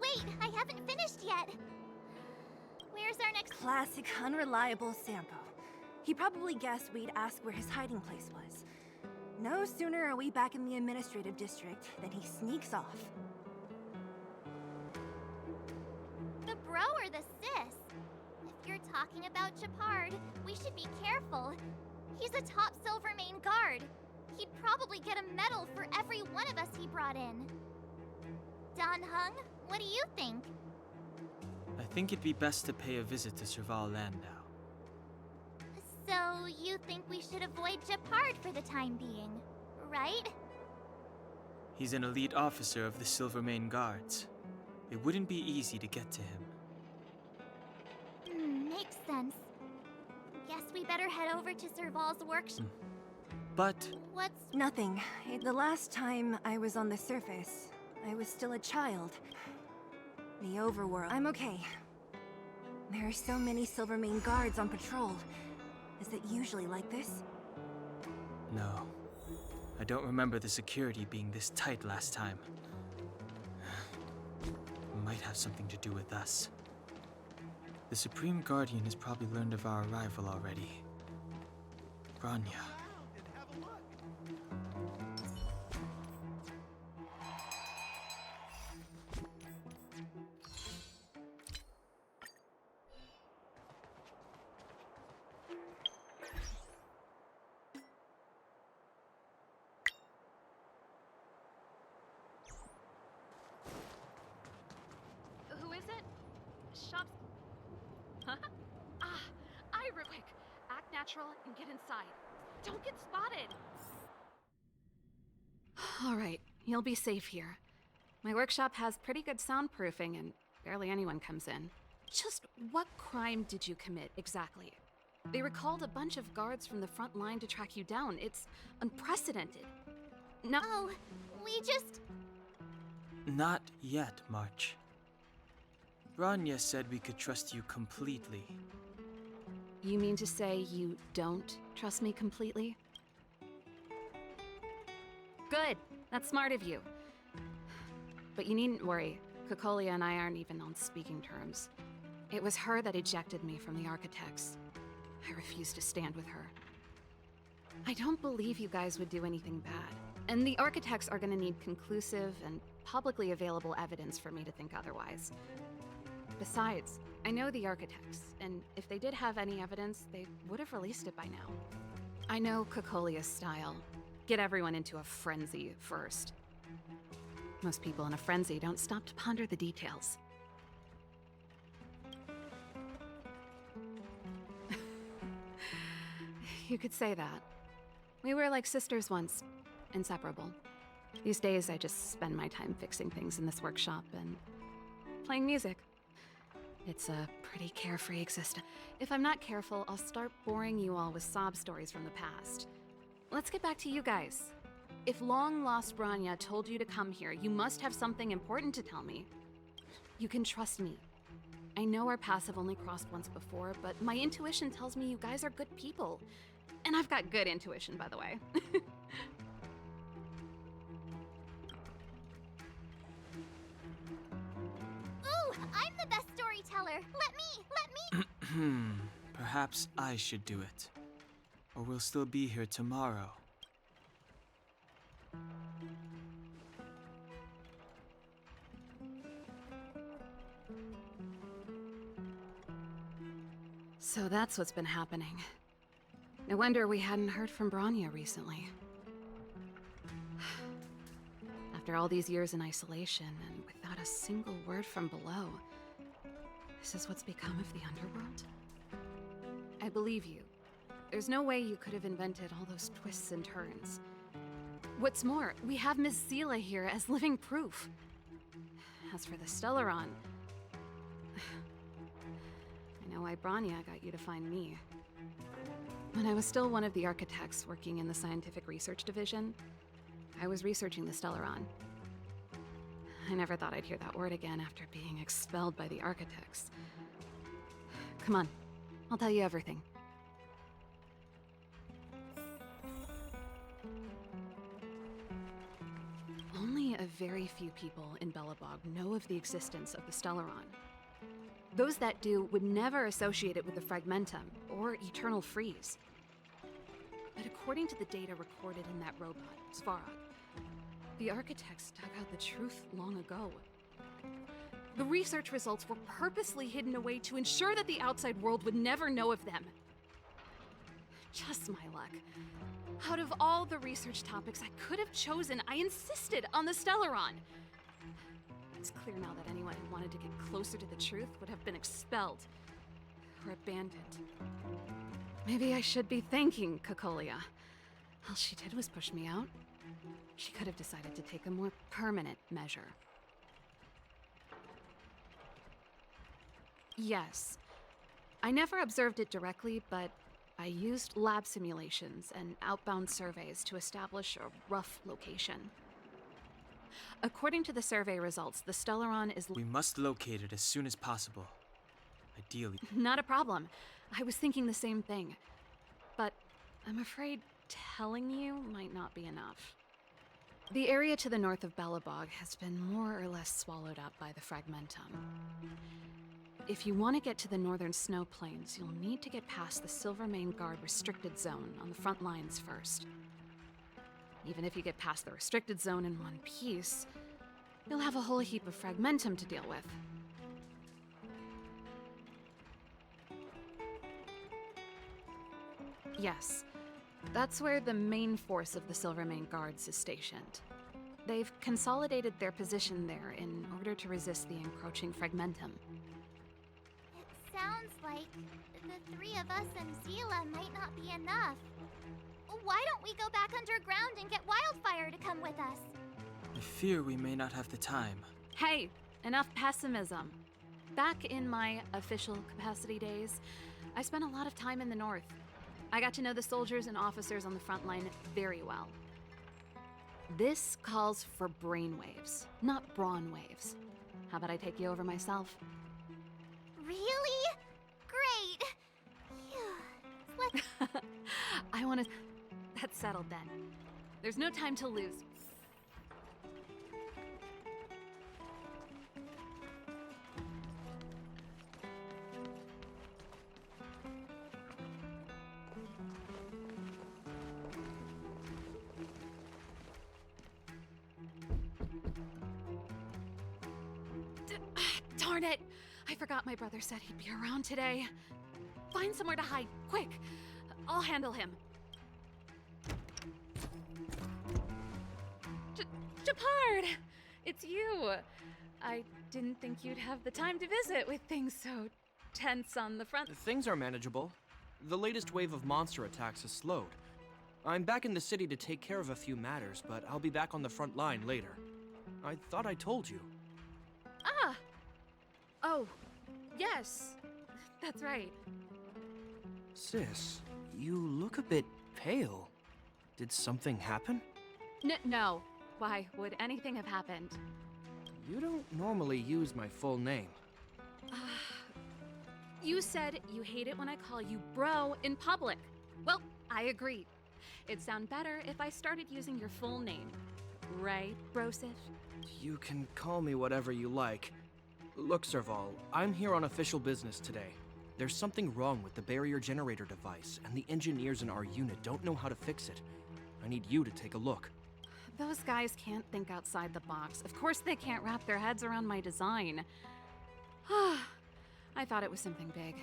wait! I haven't finished yet! Where's our next— Classic unreliable Sampo. He probably guessed we'd ask where his hiding place was. No sooner are we back in the administrative district than he sneaks off. The bro or the sis? If you're talking about Japard, we should be careful. He's a top Silvermane guard. He'd probably get a medal for every one of us he brought in. Dan Heng, what do you think? I think it'd be best to pay a visit to Serval Landau. So, you think we should avoid Japard for the time being, right? He's an elite officer of the Silvermane Guards. It wouldn't be easy to get to him. Makes sense. Guess we better head over to Serval's workshop. But... What's... Nothing. The last time I was on the surface, I was still a child. The overworld. I'm okay. There are so many Silvermane guards on patrol. Is it usually like this? No. I don't remember the security being this tight last time. Might have something to do with us. The Supreme Guardian has probably learned of our arrival already. Bronya. Who is it? Shops. Huh? Real quick. Act natural and get inside. Don't get spotted. All right, you'll be safe here. My workshop has pretty good soundproofing and barely anyone comes in. Just what crime did you commit exactly? They recalled a bunch of guards from the front line to track you down. It's unprecedented. No. Oh, we just... Not yet, March. Bronya said we could trust you completely. You mean to say you don't trust me completely? Good. That's smart of you. But you needn't worry. Kokolia and I aren't even on speaking terms. It was her that ejected me from the Architects. I refuse to stand with her. I don't believe you guys would do anything bad. And the Architects are gonna need conclusive and publicly available evidence for me to think otherwise. Besides, I know the Architects, and if they did have any evidence, they would have released it by now. I know Kokolia's style. Get everyone into a frenzy first. Most people in a frenzy don't stop to ponder the details. You could say that. We were like sisters once, inseparable. These days, I just spend my time fixing things in this workshop and playing music. It's a pretty carefree existence. If I'm not careful, I'll start boring you all with sob stories from the past. Let's get back to you guys. If long-lost Bronya told you to come here, you must have something important to tell me. You can trust me. I know our paths have only crossed once before, but my intuition tells me you guys are good people. And I've got good intuition, by the way. Ooh, I'm the best storyteller! Let me! Perhaps I should do it. Or we'll still be here tomorrow. So that's what's been happening. No wonder we hadn't heard from Bronya recently. After all these years in isolation and without a single word from below, this is what's become of the underworld? I believe you. There's no way you could have invented all those twists and turns. What's more, we have Miss Seela here as living proof. As for the Stellaron, I know why Bronya got you to find me. When I was still one of the Architects working in the Scientific Research Division, I was researching the Stellaron. I never thought I'd hear that word again after being expelled by the Architects. Come on, I'll tell you everything. Only a very few people in Belobog know of the existence of the Stellaron. Those that do would never associate it with the Fragmentum or Eternal Freeze. But according to the data recorded in that robot, Svarog, the architects dug out the truth long ago. The research results were purposely hidden away to ensure that the outside world would never know of them. Just my luck. Out of all the research topics I could have chosen, I insisted on the Stellaron. It's clear now that anyone who wanted to get closer to the truth would have been expelled or abandoned. Maybe I should be thanking Cocolia. All she did was push me out. She could have decided to take a more permanent measure. Yes. I never observed it directly, but I used lab simulations and outbound surveys to establish a rough location. According to the survey results, the Stellaron is... We must locate it as soon as possible. Ideally. Not a problem. I was thinking the same thing. But I'm afraid telling you might not be enough. The area to the north of Belobog has been more or less swallowed up by the Fragmentum. If you want to get to the northern snow plains, you'll need to get past the Silvermane Guard restricted zone on the front lines first. Even if you get past the restricted zone in one piece, you'll have a whole heap of Fragmentum to deal with. Yes, that's where the main force of the Silvermane Guards is stationed. They've consolidated their position there in order to resist the encroaching Fragmentum. It sounds like the three of us and Zila might not be enough. Why don't we go back underground and get Wildfire to come with us? I fear we may not have the time. Hey, enough pessimism. Back in my official capacity days, I spent a lot of time in the north. I got to know the soldiers and officers on the front line very well. This calls for brainwaves, not brawn waves. How about I take you over myself? Really? Great! Phew. Let's... I want to... That's settled then. There's no time to lose. Darn it! I forgot my brother said he'd be around today. Find somewhere to hide, quick! I'll handle him. Japard! It's you! I didn't think you'd have the time to visit with things so tense on the front. Things are manageable. The latest wave of monster attacks has slowed. I'm back in the city to take care of a few matters, but I'll be back on the front line later. I thought I told you. Ah! Oh, yes. That's right. Sis, you look a bit pale. Did something happen? No. Why would anything have happened? You don't normally use my full name. You said you hate it when I call you bro in public. Well, I agreed. It'd sound better if I started using your full name. Right, Brosif? You can call me whatever you like. Look, Serval, I'm here on official business today. There's something wrong with the barrier generator device, and the engineers in our unit don't know how to fix it. I need you to take a look. Those guys can't think outside the box. Of course they can't wrap their heads around my design. I thought it was something big.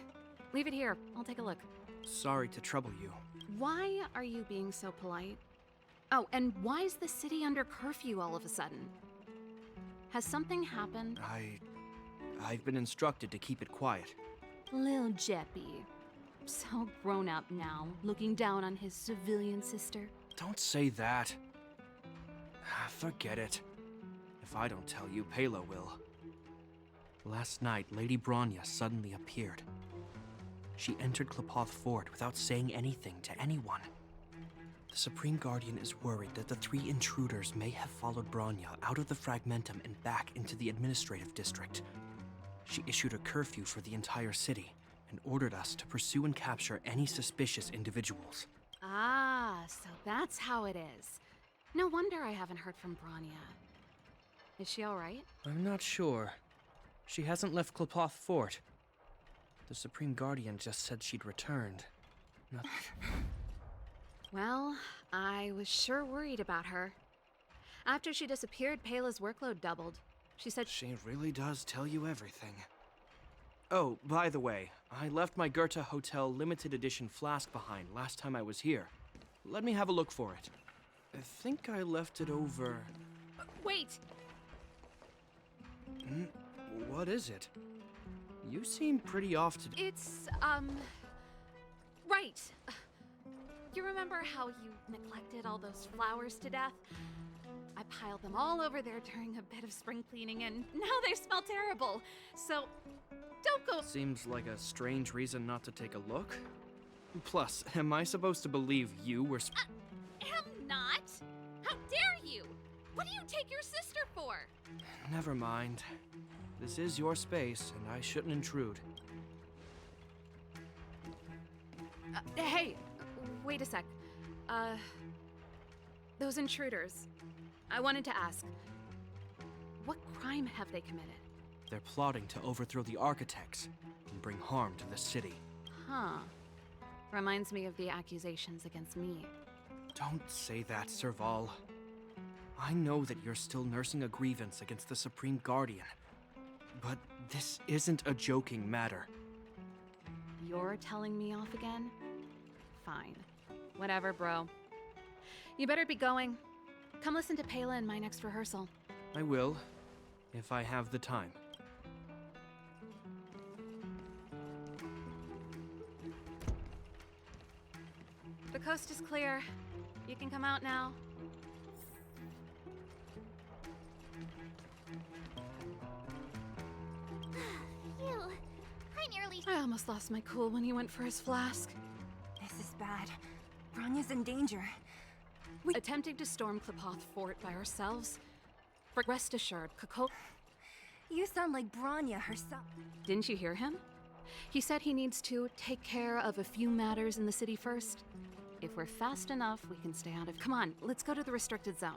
Leave it here. I'll take a look. Sorry to trouble you. Why are you being so polite? Oh, and why is the city under curfew all of a sudden? Has something happened? I've been instructed to keep it quiet. Lil Jeppy. So grown up now, looking down on his civilian sister. Don't say that. Forget it. If I don't tell you, Palo will. Last night, Lady Bronya suddenly appeared. She entered Klapoth Fort without saying anything to anyone. The Supreme Guardian is worried that the three intruders may have followed Bronya out of the Fragmentum and back into the administrative district. She issued a curfew for the entire city and ordered us to pursue and capture any suspicious individuals. Ah, so that's how it is. No wonder I haven't heard from Bronya. Is she alright? I'm not sure. She hasn't left Clopoth Fort. The Supreme Guardian just said she'd returned. Nothing. Well, I was sure worried about her. After she disappeared, Pela's workload doubled. She said She really does tell you everything. Oh, by the way, I left my Goethe Hotel limited edition flask behind last time I was here. Let me have a look for it. I think I left it over... Wait! What is it? You seem pretty off today. It's, right. You remember how you neglected all those flowers to death? I piled them all over there during a bit of spring cleaning, and now they smell terrible. So, don't go. Seems like a strange reason not to take a look. Plus, am I supposed to believe you were Am not? How dare you? What do you take your sister for? Never mind. This is your space, and I shouldn't intrude. Hey, wait a sec. Those intruders. I wanted to ask, what crime have they committed? They're plotting to overthrow the architects and bring harm to the city. Huh. Reminds me of the accusations against me. Don't say that, Serval. I know that you're still nursing a grievance against the Supreme Guardian. But this isn't a joking matter. You're telling me off again? Fine. Whatever, bro. You better be going. Come listen to Pela in my next rehearsal. I will, if I have the time. The coast is clear. You can come out now. Phew. I nearly... I almost lost my cool when he went for his flask. This is bad. Bronya's in danger. Attempting to storm Clopoth Fort by ourselves? Rest assured, You sound like Bronya herself. Didn't you hear him? He said he needs to take care of a few matters in the city first. If we're fast enough, we can stay out of... Come on, let's go to the restricted zone.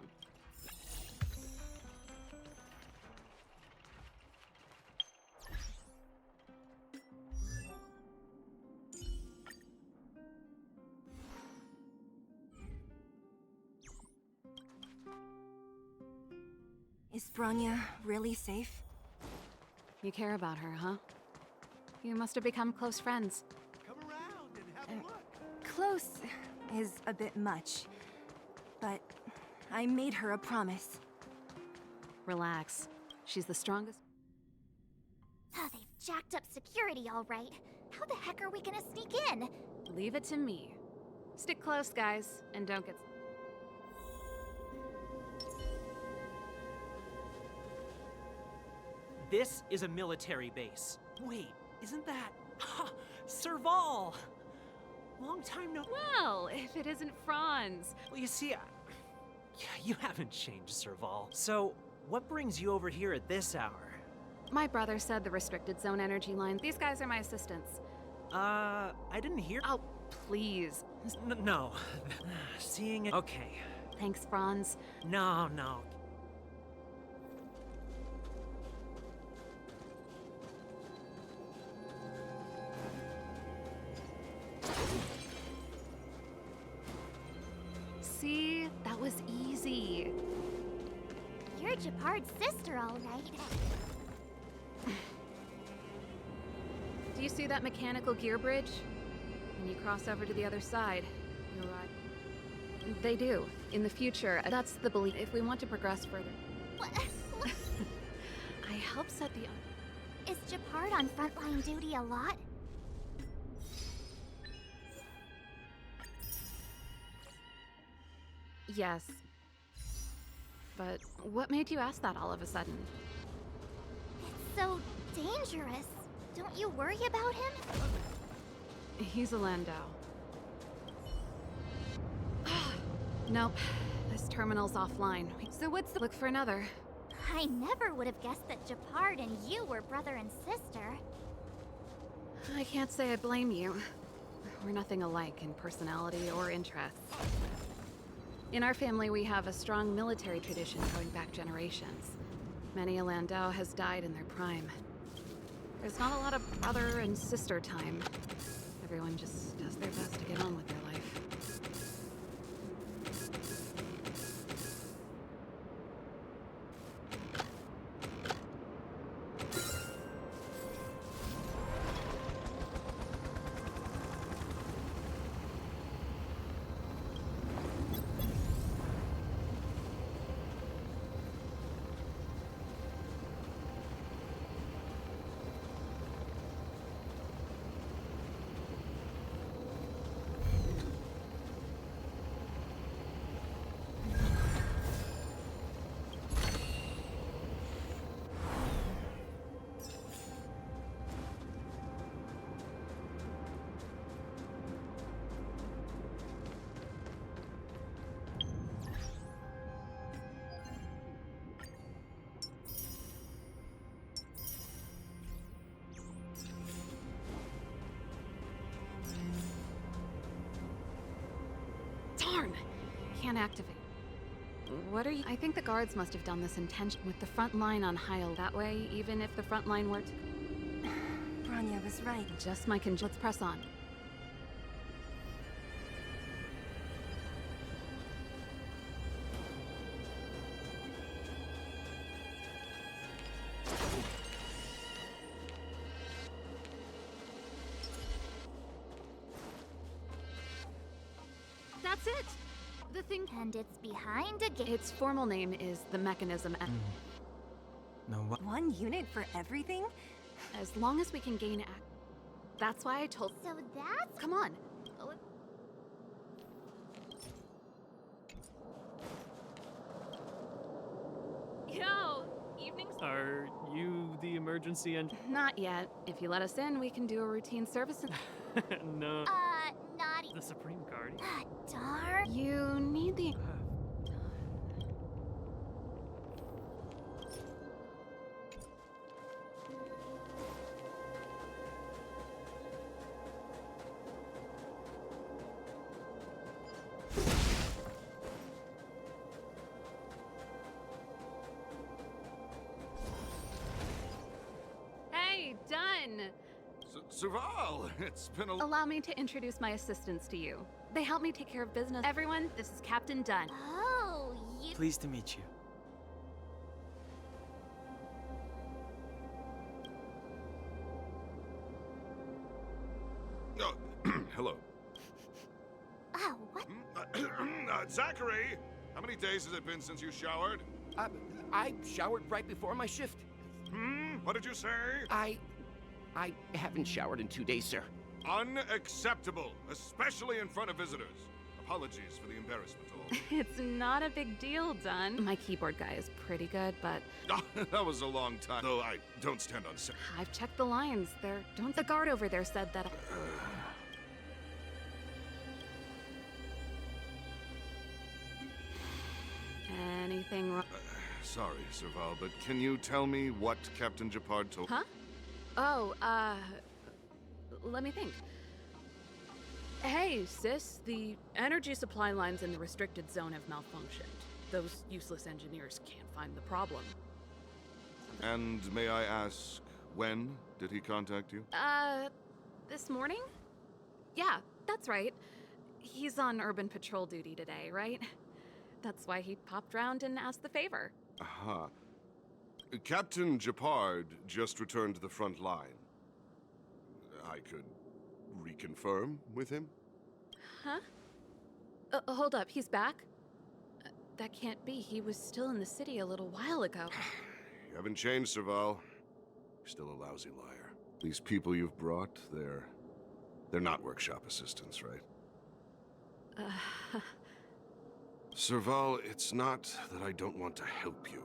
Is Bronya really safe? You care about her, huh? You must have become close friends. Come around and have a look. Close is a bit much. But I made her a promise. Relax. She's the strongest. Ah, they've jacked up security all right. How the heck are we gonna sneak in? Leave it to me. Stick close, guys, and don't get... This is a military base. Wait, isn't that... Ha! Serval! Long time no... Well, if it isn't Franz. Well, you see, you haven't changed, Serval. So, what brings you over here at this hour? My brother said the restricted zone energy line. These guys are my assistants. I didn't hear... Oh, please. No. Seeing it... Okay. Thanks, Franz. No. See? That was easy. You're Japard's sister, all right. Do you see that mechanical gear bridge? When you cross over to the other side, you arrive. They do. In the future, that's the belief. If we want to progress further. What? I helped set the... Is Japard on frontline duty a lot? Yes. But what made you ask that all of a sudden? It's so dangerous. Don't you worry about him? He's a Landau. Nope. This terminal's offline. So what's the... Look for another. I never would have guessed that Japard and you were brother and sister. I can't say I blame you. We're nothing alike in personality or interests. In our family, we have a strong military tradition going back generations. Many a Landau has died in their prime. There's not a lot of brother and sister time. Everyone just does their best to get on with their life. Darn! Can't activate. What are you? I think the guards must have done this intention with the front line on Heil. That way, even if the front line were to... Bronya was right. Just my let's press on. That's it! The thing... And it's behind a gate. Its formal name is the mechanism and... No, what? One unit for everything? As long as we can gain That's why I told... So that's... Come on. Yo! Evenings? Are you the emergency engine? Not yet. If you let us in, we can do a routine service and... No. Naughty. The Supreme Guardian? Darn. You need the... Hey, done! Serval, it's been a... Allow me to introduce my assistants to you. They help me take care of business. Everyone, this is Captain Dunn. Oh, you... Pleased to meet you. Oh, hello. Oh, what? Zachary, how many days has it been since you showered? I showered right before my shift. What did you say? I haven't showered in 2 days, sir. Unacceptable, especially in front of visitors. Apologies for the embarrassment, all. It's not a big deal, Dunn. My keyboard guy is pretty good, but That was a long time, though I don't stand on set. I've checked the lines. Don't the guard over there said that... Anything wrong? Sorry, Serval, but can you tell me what Captain Japard told... Huh? Oh, let me think. Hey, sis, the energy supply lines in the restricted zone have malfunctioned. Those useless engineers can't find the problem. And may I ask, when did he contact you? This morning? Yeah, that's right. He's on urban patrol duty today, right? That's why he popped round and asked the favor. Aha. Captain Japard just returned to the front line. I could reconfirm with him? Huh? Hold up, he's back? That can't be. He was still in the city a little while ago. You haven't changed, Serval. You're still a lousy liar. These people you've brought, they're not workshop assistants, right? Serval, it's not that I don't want to help you,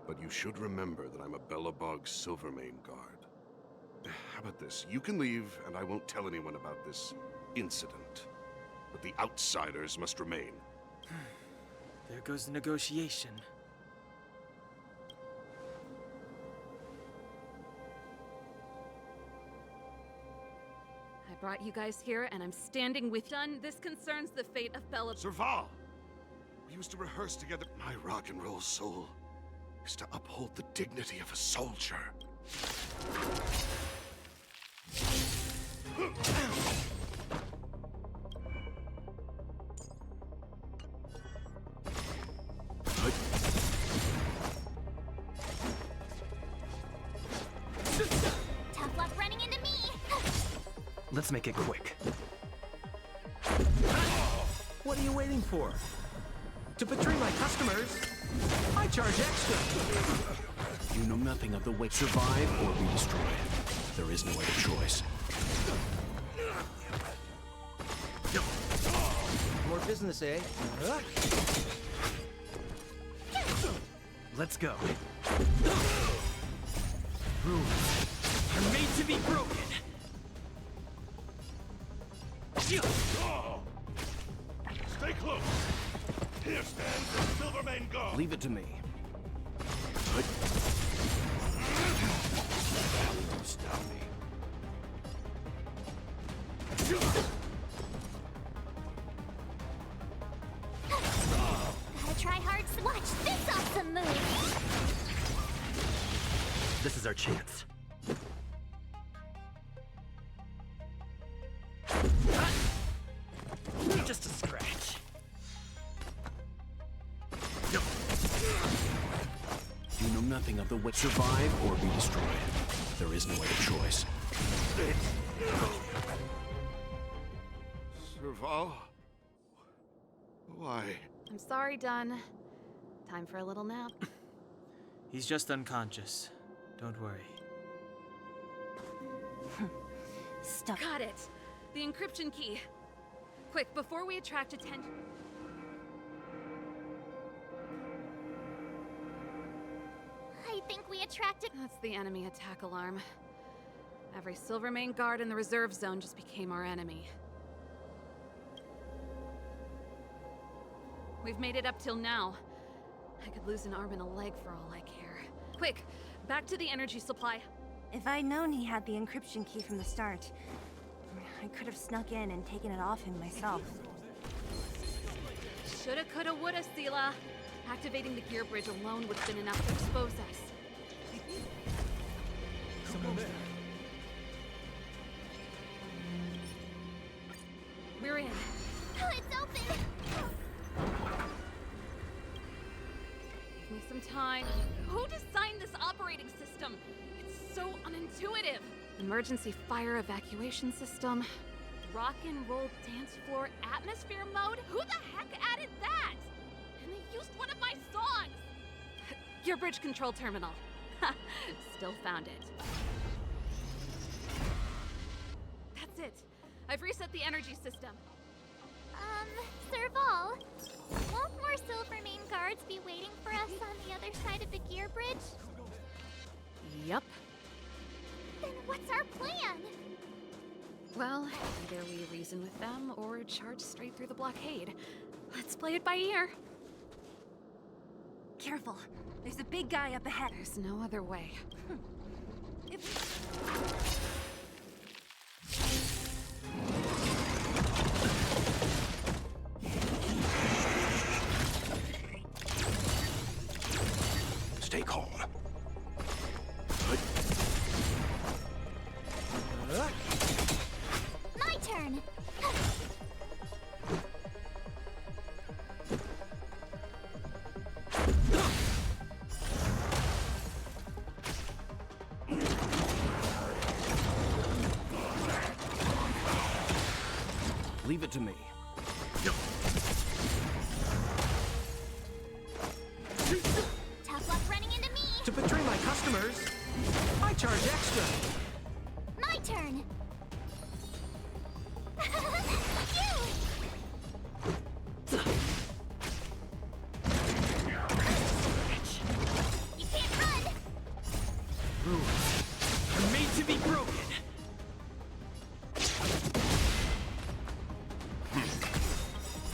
but you should remember that I'm a Belobog Silvermane guard. How about this? You can leave, and I won't tell anyone about this incident. But the outsiders must remain. There goes the negotiation. I brought you guys here, and I'm standing with Dunn. This concerns the fate of Bella. Serval! We used to rehearse together. My rock and roll soul. is to uphold the dignity of a soldier. Tough luck running into me! Let's make it quick. What are you waiting for? To betray my customers, I charge extra. You know nothing of the way. Survive or be destroyed. There is no other choice. More business, eh? Let's go. Rules are made to be broken. Stay close! Here stands the Silvermane Guard! Leave it to me. Stop me. Gotta try hard to watch this awesome move! This is our chance. Just a scratch. You know nothing of the way. Survive or be destroyed. There is no other choice. Serval? Why? I'm sorry, Dunn. Time for a little nap. He's just unconscious. Don't worry. Stuff. Got it! The encryption key. Quick, before we attract attention. I think we attracted. That's the enemy attack alarm. Every Silvermane guard in the reserve zone just became our enemy. We've made it up till now. I could lose an arm and a leg for all I care. Quick, back to the energy supply. If I'd known he had the encryption key from the start, I could have snuck in and taken it off him myself. Shoulda, coulda, woulda, Sela. Activating the gear bridge alone would have been enough to expose us. We're in. Oh, it's open! Give me some time. Who designed this operating system? It's so unintuitive. Emergency fire evacuation system. Rock and roll dance floor atmosphere mode? Who the heck added that? And they used one of my songs! Gear bridge control terminal. Ha! Still found it. That's it. I've reset the energy system. Serval, won't more Silvermane guards be waiting for us on the other side of the gear bridge? Yep. Then what's our plan? Well, either we reason with them or charge straight through the blockade. Let's play it by ear. Careful. There's a big guy up ahead. There's no other way. Stay calm. My turn! Leave it to me. Tough luck running into me! To betray my customers, I charge extra. My turn! You can't run! Rules are made to be broken.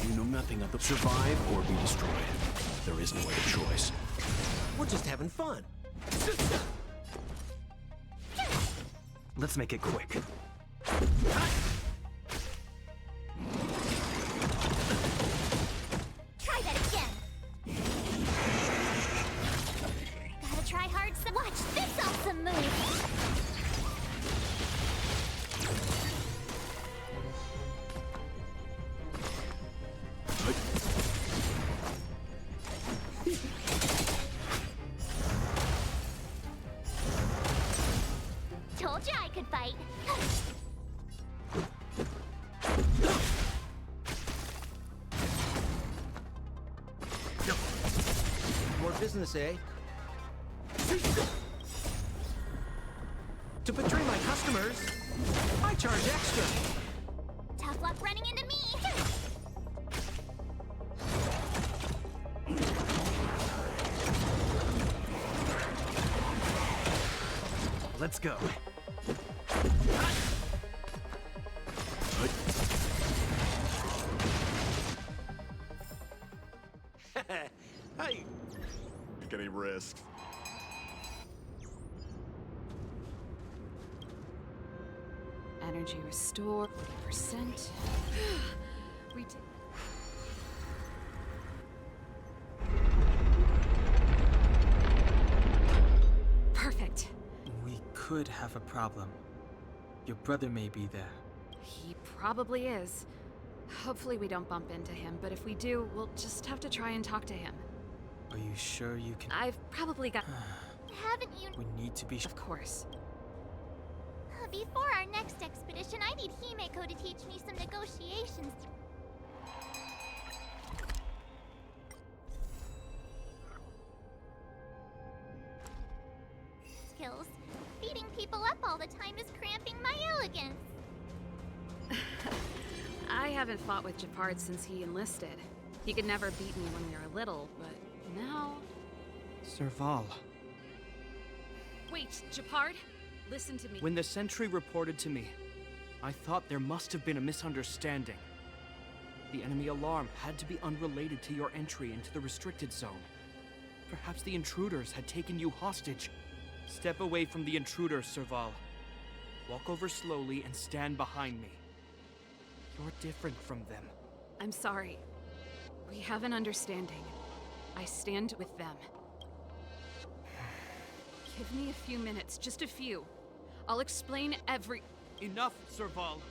You know nothing of the survive or be destroyed. There is no other choice. We're just having fun. Let's make it quick. Try that again! you I could fight. More business, eh? To betray my customers, I charge extra. Tough luck running into me. Let's go. Hey! Take any risks. Energy restore 40%. Reta- Perfect. We could have a problem. Your brother may be there. He probably is. Hopefully we don't bump into him, but if we do, we'll just have to try and talk to him. Are you sure you can? I've probably got... Haven't you? We need to be Of course. Before our next expedition, I need Himeko to teach me some negotiations. Skills. Beating people up all the time is cramping my elegance. I haven't fought with Japard since he enlisted. He could never beat me when we were little, but now... Serval. Wait, Japard? Listen to me. When the sentry reported to me, I thought there must have been a misunderstanding. The enemy alarm had to be unrelated to your entry into the restricted zone. Perhaps the intruders had taken you hostage. Step away from the intruders, Serval. Walk over slowly and stand behind me. You're different from them. I'm sorry. We have an understanding. I stand with them. Give me a few minutes, just a few. I'll explain every... Enough, Serval.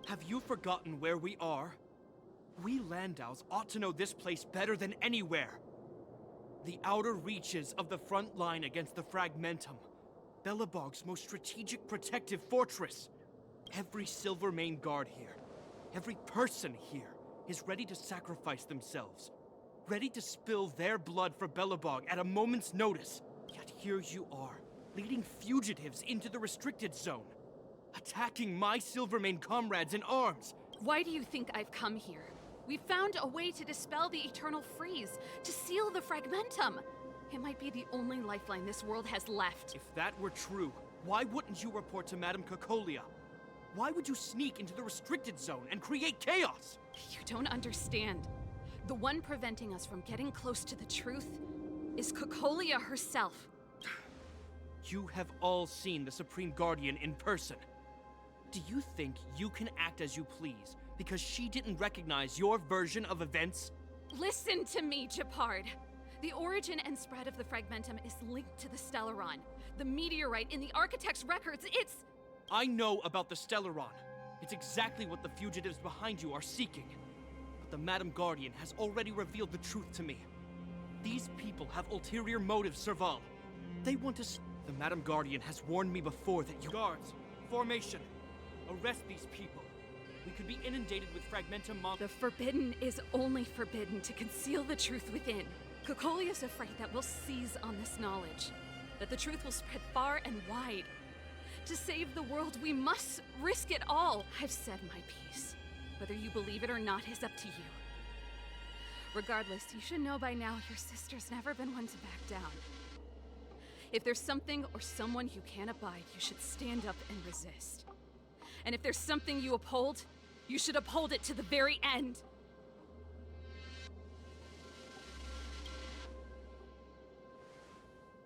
Have you forgotten where we are? We Landaus ought to know this place better than anywhere. The outer reaches of the front line against the Fragmentum. Belobog's most strategic protective fortress. Every Silvermane guard here, every person here, is ready to sacrifice themselves. Ready to spill their blood for Belobog at a moment's notice. Yet here you are, leading fugitives into the restricted zone. Attacking my Silvermane comrades in arms. Why do you think I've come here? We found a way to dispel the eternal freeze, to seal the Fragmentum. It might be the only lifeline this world has left. If that were true, why wouldn't you report to Madame Cocolia? Why would you sneak into the restricted zone and create chaos? You don't understand. The one preventing us from getting close to the truth is Cocolia herself. You have all seen the Supreme Guardian in person. Do you think you can act as you please because she didn't recognize your version of events? Listen to me, Japard. The origin and spread of the Fragmentum is linked to the Stellaron. The meteorite in the Architect's records, it's... I know about the Stellaron. It's exactly what the fugitives behind you are seeking. But the Madam Guardian has already revealed the truth to me. These people have ulterior motives, Serval. They want to... The Madam Guardian has warned me before that you... Guards, formation. Arrest these people. We could be inundated with Fragmentum The forbidden is only forbidden to conceal the truth within. Cocolia's afraid that we'll seize on this knowledge. That the truth will spread far and wide. To save the world, we must risk it all. I've said my piece. Whether you believe it or not is up to you. Regardless, you should know by now your sister's never been one to back down. If there's something or someone you can't abide, you should stand up and resist. And if there's something you uphold, you should uphold it to the very end.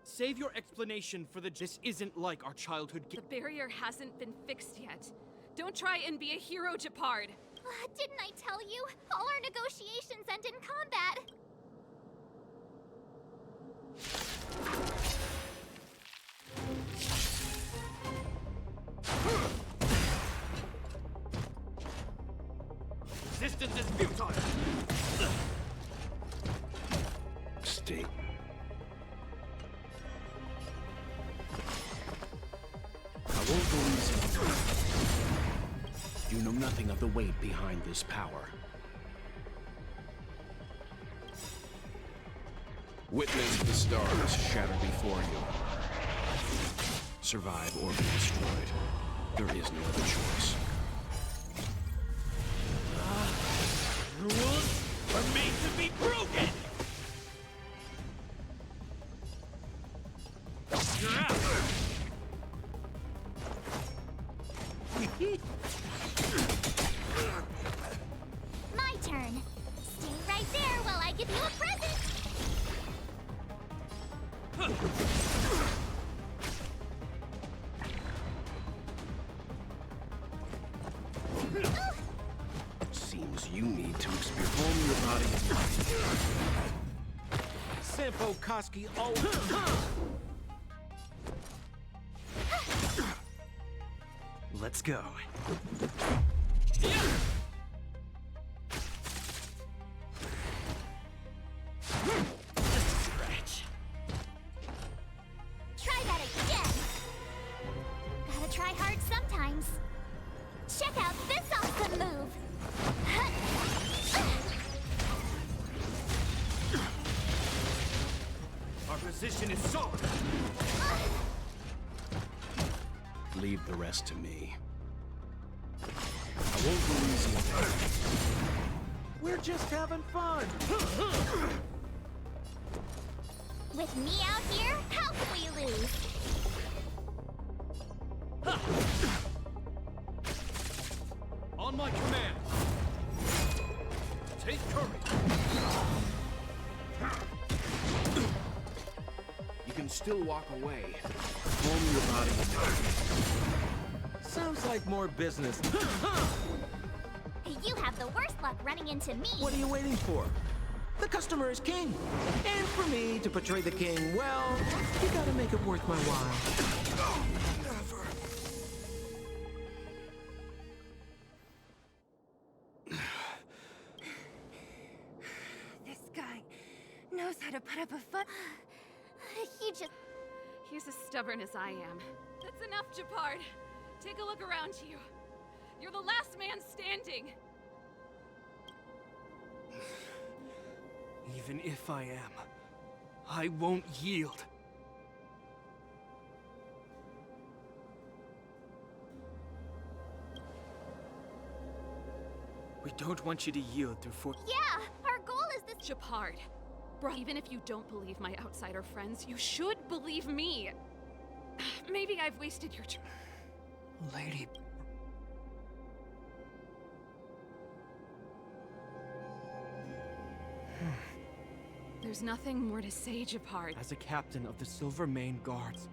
Save your explanation for the... This isn't like our childhood... The barrier hasn't been fixed yet. Don't try and be a hero, Japard. Didn't I tell you? All our negotiations end in combat. Resistance is futile! Stay. You know nothing of the weight behind this power. Witness the stars shatter before you. Survive or be destroyed. There is no other choice. Rules are made to be broken! You're out! My turn. Stay right there while I give you a present. Seems you need to experience your body and mind. Sampo Koski, oh! Let's go. Just a scratch. Try that again. Gotta try hard sometimes. Check out this awesome move. Our position is solid. Leave the rest to me. I won't go easy on you. We're just having fun. With me out here, how can we lose? On my command. Take courage. You can still walk away. Calm your body and mind. Sounds like more business. You have the worst luck running into me. What are you waiting for? The customer is king. And for me to portray the king, well, you gotta make it worth my while. This guy knows how to put up a fight. He just... He's as stubborn as I am. That's enough, Japard. Take a look around you. You're the last man standing. Even if I am, I won't yield. We don't want you to yield through force. Yeah, our goal is this... Japard. Bro, even if you don't believe my outsider friends, you should believe me. Maybe I've wasted your time. Lady... There's nothing more to say, Japard. As a captain of the Silvermane Guards,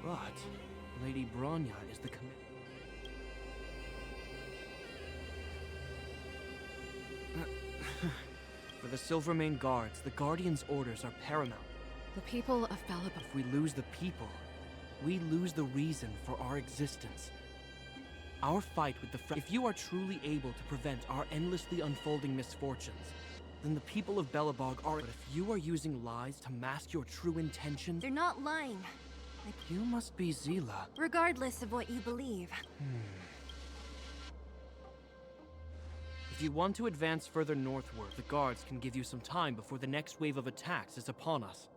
but Lady Bronya is the For the Silvermane Guards, the Guardian's orders are paramount. The people of Belobog. If we lose the people, we lose the reason for our existence. Our fight with the if you are truly able to prevent our endlessly unfolding misfortunes, then the people of Belobog are. But if you are using lies to mask your true intentions, They're not lying, you must be Zila. regardless of what you believe. If you want to advance further northward, the guards can give you some time before the next wave of attacks is upon us.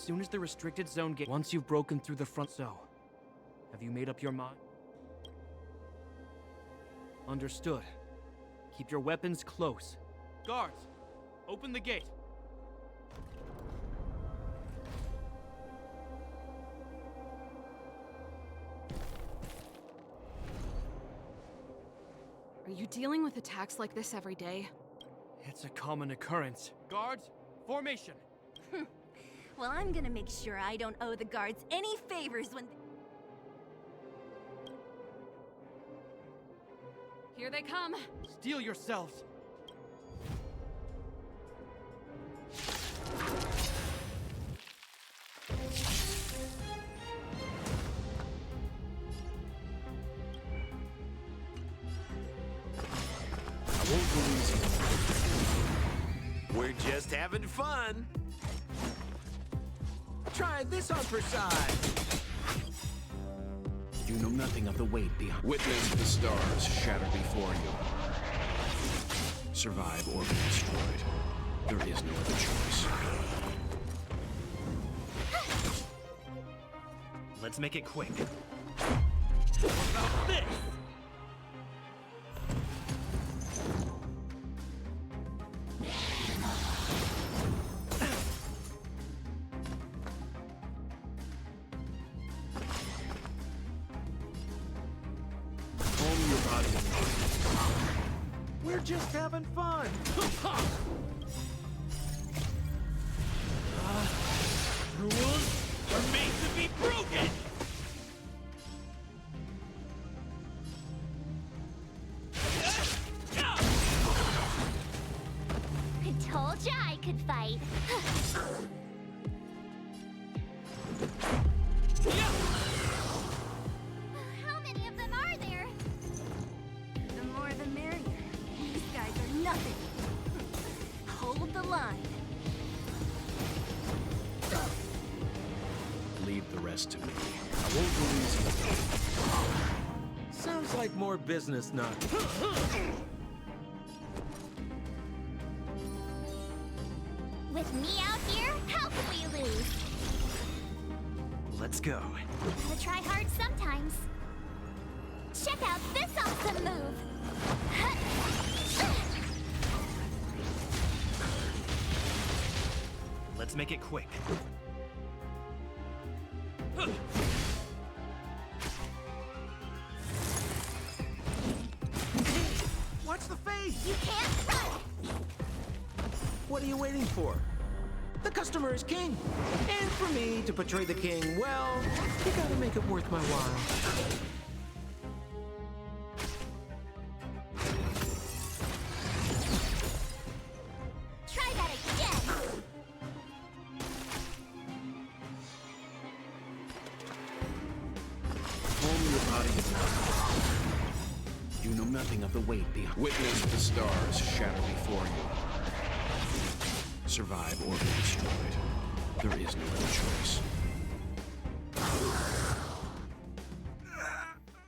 soon as the restricted zone gate. Once you've broken through the front. So, have you made up your mind? Understood. Keep your weapons close. Guards, open the gate. Are you dealing with attacks like this every day? It's a common occurrence. Guards, formation. Well, I'm gonna make sure I don't owe the guards any favors when... Here they come. Steel yourselves. We're just having fun. Try this on for size. You know nothing of the weight behind. Witness the stars shatter before you. Survive or be destroyed. There is no other choice. Let's make it quick. What about this? Calm your body and mind. We're just having fun. Rules are made to be broken! I told ya I could fight. How many of them are there? The more the merrier. These guys are nothing. Hold the line. Leave the rest to me. I won't go easy. Sounds like more business nut. With me out here, how can we lose? Let's go. Gotta try hard sometimes. Check out this awesome move! Let's make it quick. Watch the face! You can't run! What are you waiting for? The customer is king. And for me to portray the king, well, you gotta make it worth my while. Try that again! Calm your body and mind. You know nothing of the weight behind. Witness the stars shatter before you. Survive or be destroyed. There is no other choice.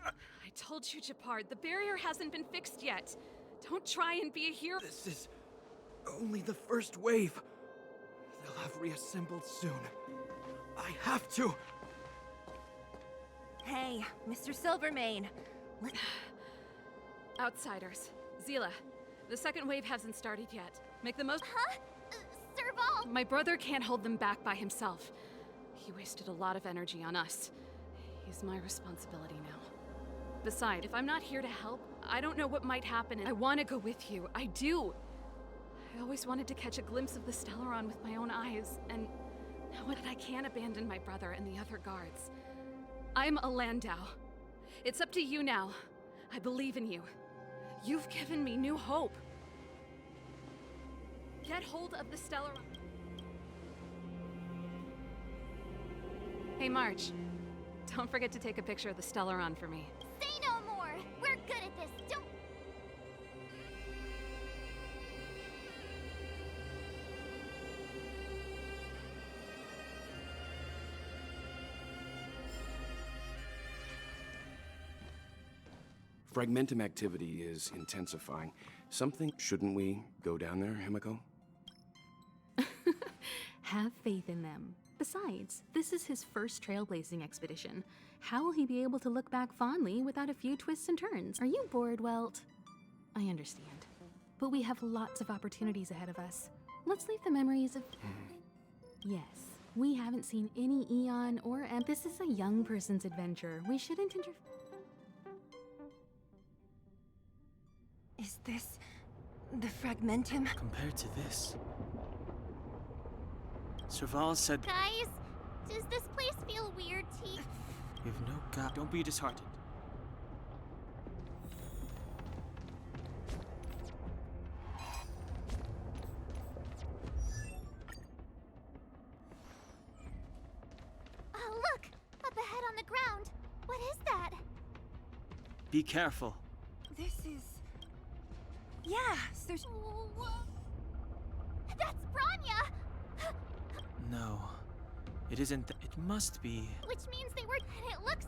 I told you, Japard, the barrier hasn't been fixed yet. Don't try and be a hero. This is only the first wave. They'll have reassembled soon. I have to. Hey, Mr. Silvermane. Outsiders. Zila, the second wave hasn't started yet. Make the most. Huh? Serval! My brother can't hold them back by himself. He wasted a lot of energy on us. He's my responsibility now. Besides, if I'm not here to help, I don't know what might happen, and I want to go with you. I do. I always wanted to catch a glimpse of the Stellaron with my own eyes, and now that I can't abandon my brother and the other guards. I'm a Landau. It's up to you now. I believe in you. You've given me new hope. Get hold of the Stellaron. Hey, March. Don't forget to take a picture of the Stellaron for me. Say no more! We're good at this, don't... Fragmentum activity is intensifying. Shouldn't we go down there, Himiko? Have faith in them. Besides, this is his first trailblazing expedition. How will he be able to look back fondly without a few twists and turns? Are you bored, Welt? I understand. But we have lots of opportunities ahead of us. Let's leave the memories of... Yes, we haven't seen any Eon or M. This is a young person's adventure. We shouldn't Is this the fragmentum? Compared to this. Serval said Guys, does this place feel weird to you? we have no god. Don't be disheartened. Oh, look! Up ahead on the ground. What is that? Be careful. This is... Yeah, there's... That's Branya! No. It isn't. It must be. Which means they were... And it looks...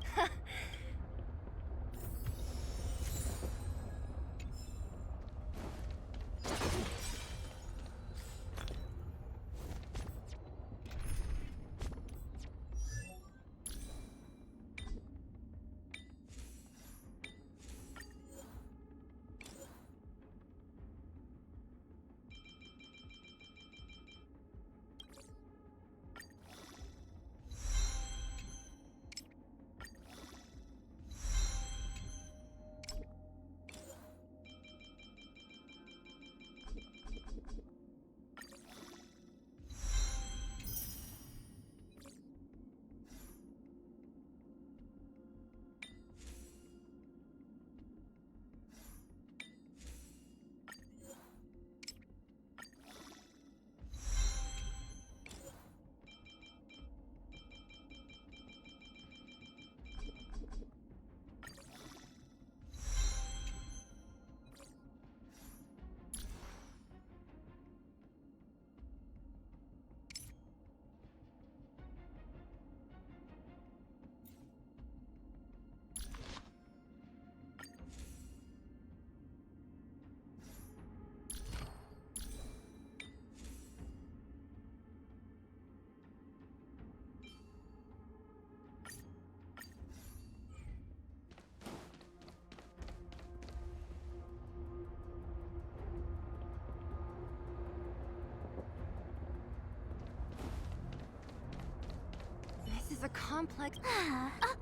This is a complex...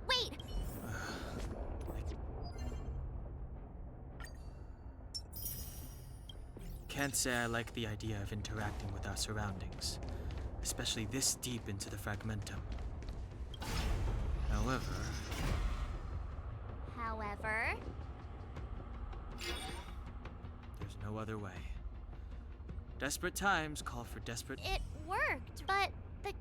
wait! Can't say I like the idea of interacting with our surroundings, especially this deep into the fragmentum. However, there's no other way. Desperate times call for desperate... It worked, but the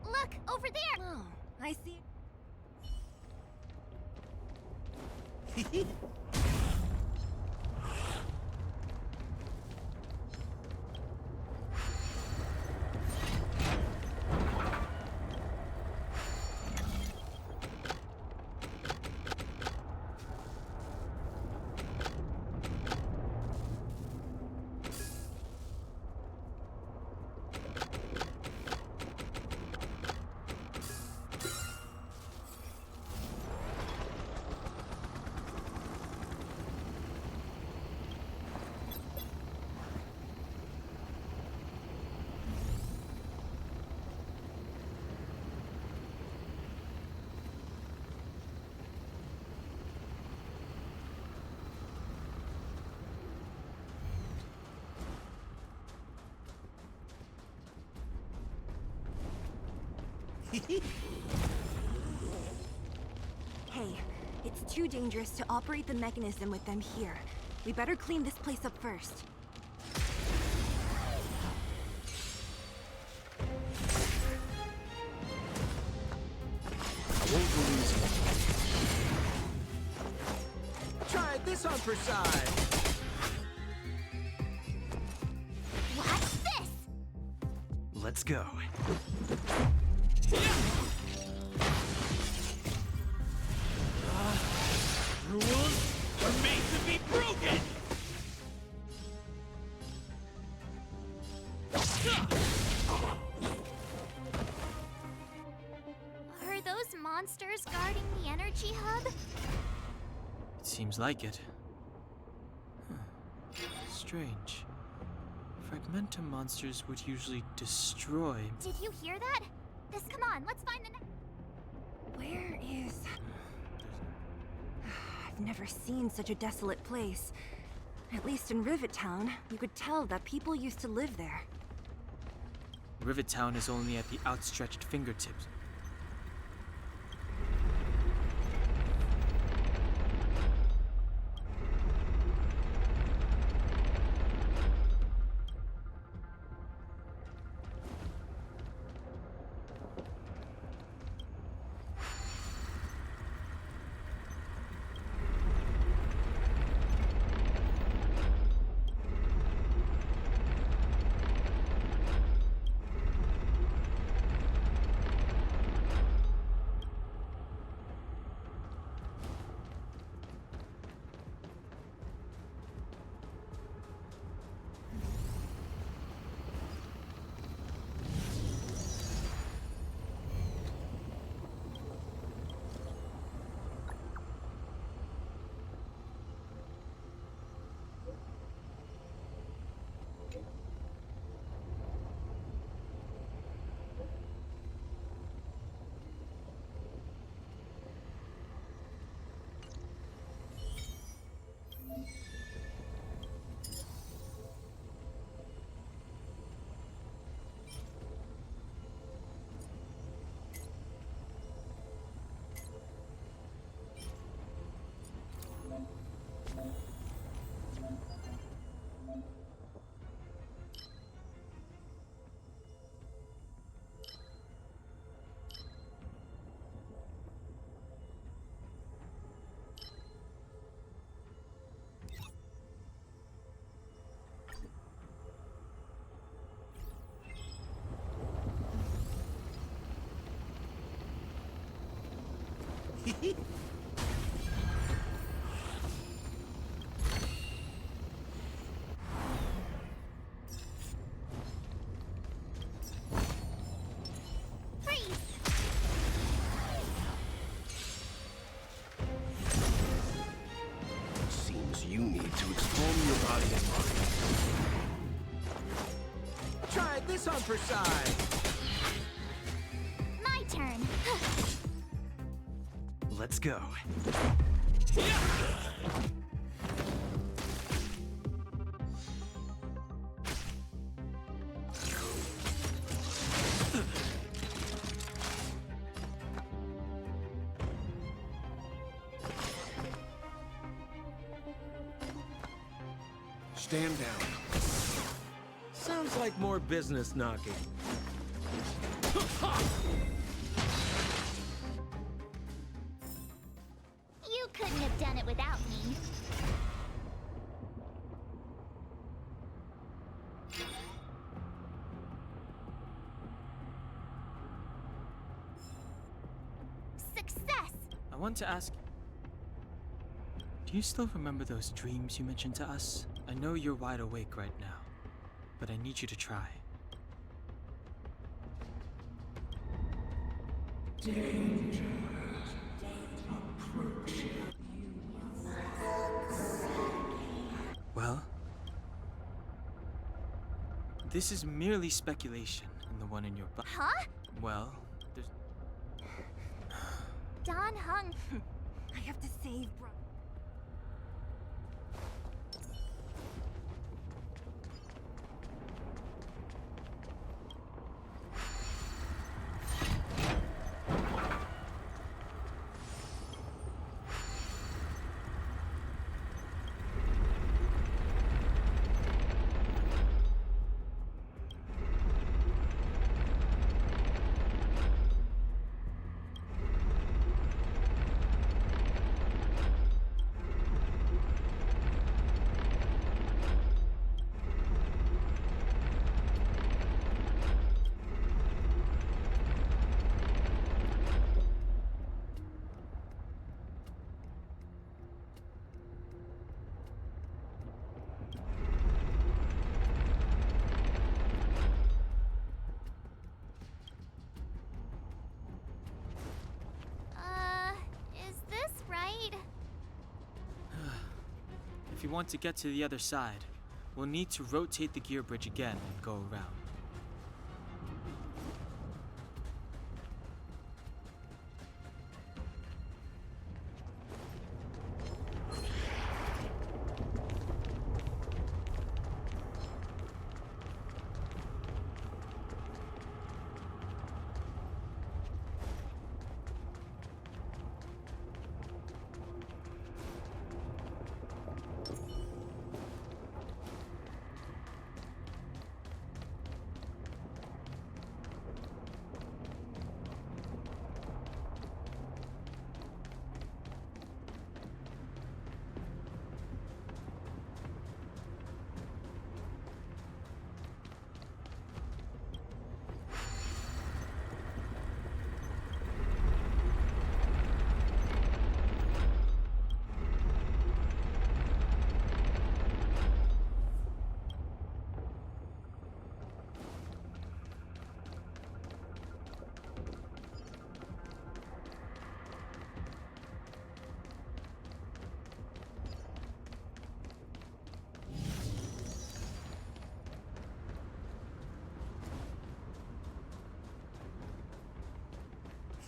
Look, over there! Oh, I see. Hey, it's too dangerous to operate the mechanism with them here. We better clean this place up first. I won't go easy. Try this on for size. What's this? Let's go. Rules are monsters guarding the energy hub? It seems like it. Huh. Strange. Fragmentum monsters would usually destroy. Did you hear that? Come on, let's find the next. Where is... I've never seen such a desolate place. At least in Rivet Town, you could tell that people used to live there. Rivet Town is only at the outstretched fingertips. Freeze! Seems you need to expand your body and mind. Try this on for size. My turn. Let's go. Stand down. Sounds like more business knocking. You couldn't have done it without me. Success! I want to ask. Do you still remember those dreams you mentioned to us? I know you're wide awake right now, but I need you to try. Well, this is merely speculation, and the one in your butt. Huh? Well, there's. Don Hung. I have to save Bro. you want to get to the other side, we'll need to rotate the gear bridge again and go around.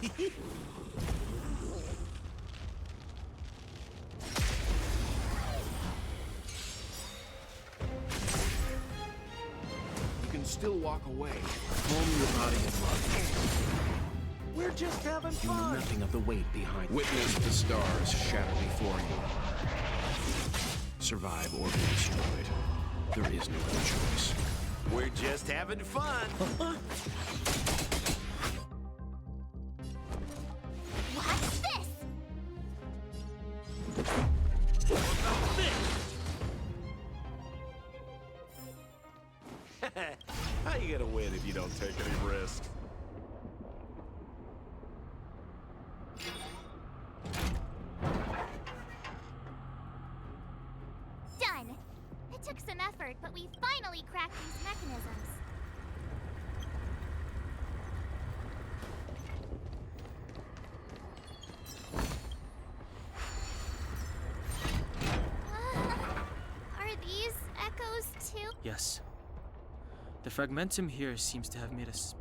You can still walk away. Calm your body and mind. We're just having You know fun. nothing of the weight behind. Witness the stars shatter before you. Survive or be destroyed. There is no other choice. We're just having fun. What's this? How you gonna win if you don't take any risks? Done. It took some effort, but we finally cracked these mechanisms. Are these echoes too? Yes. The fragmentum here seems to have made us.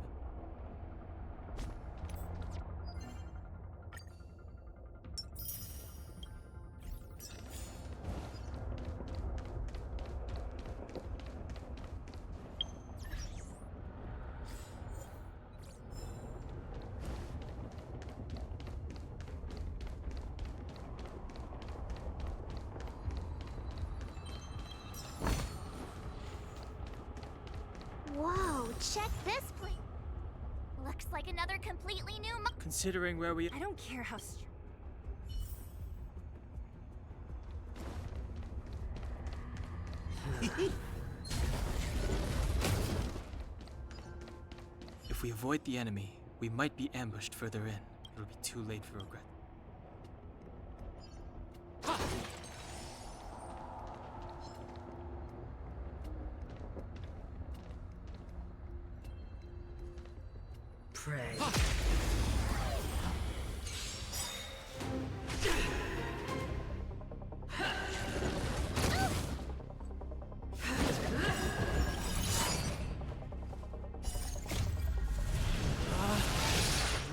Whoa, check this place. Looks like another completely new Considering where we. I don't care how If we avoid the enemy, we might be ambushed further in. It'll be too late for regret. Pray.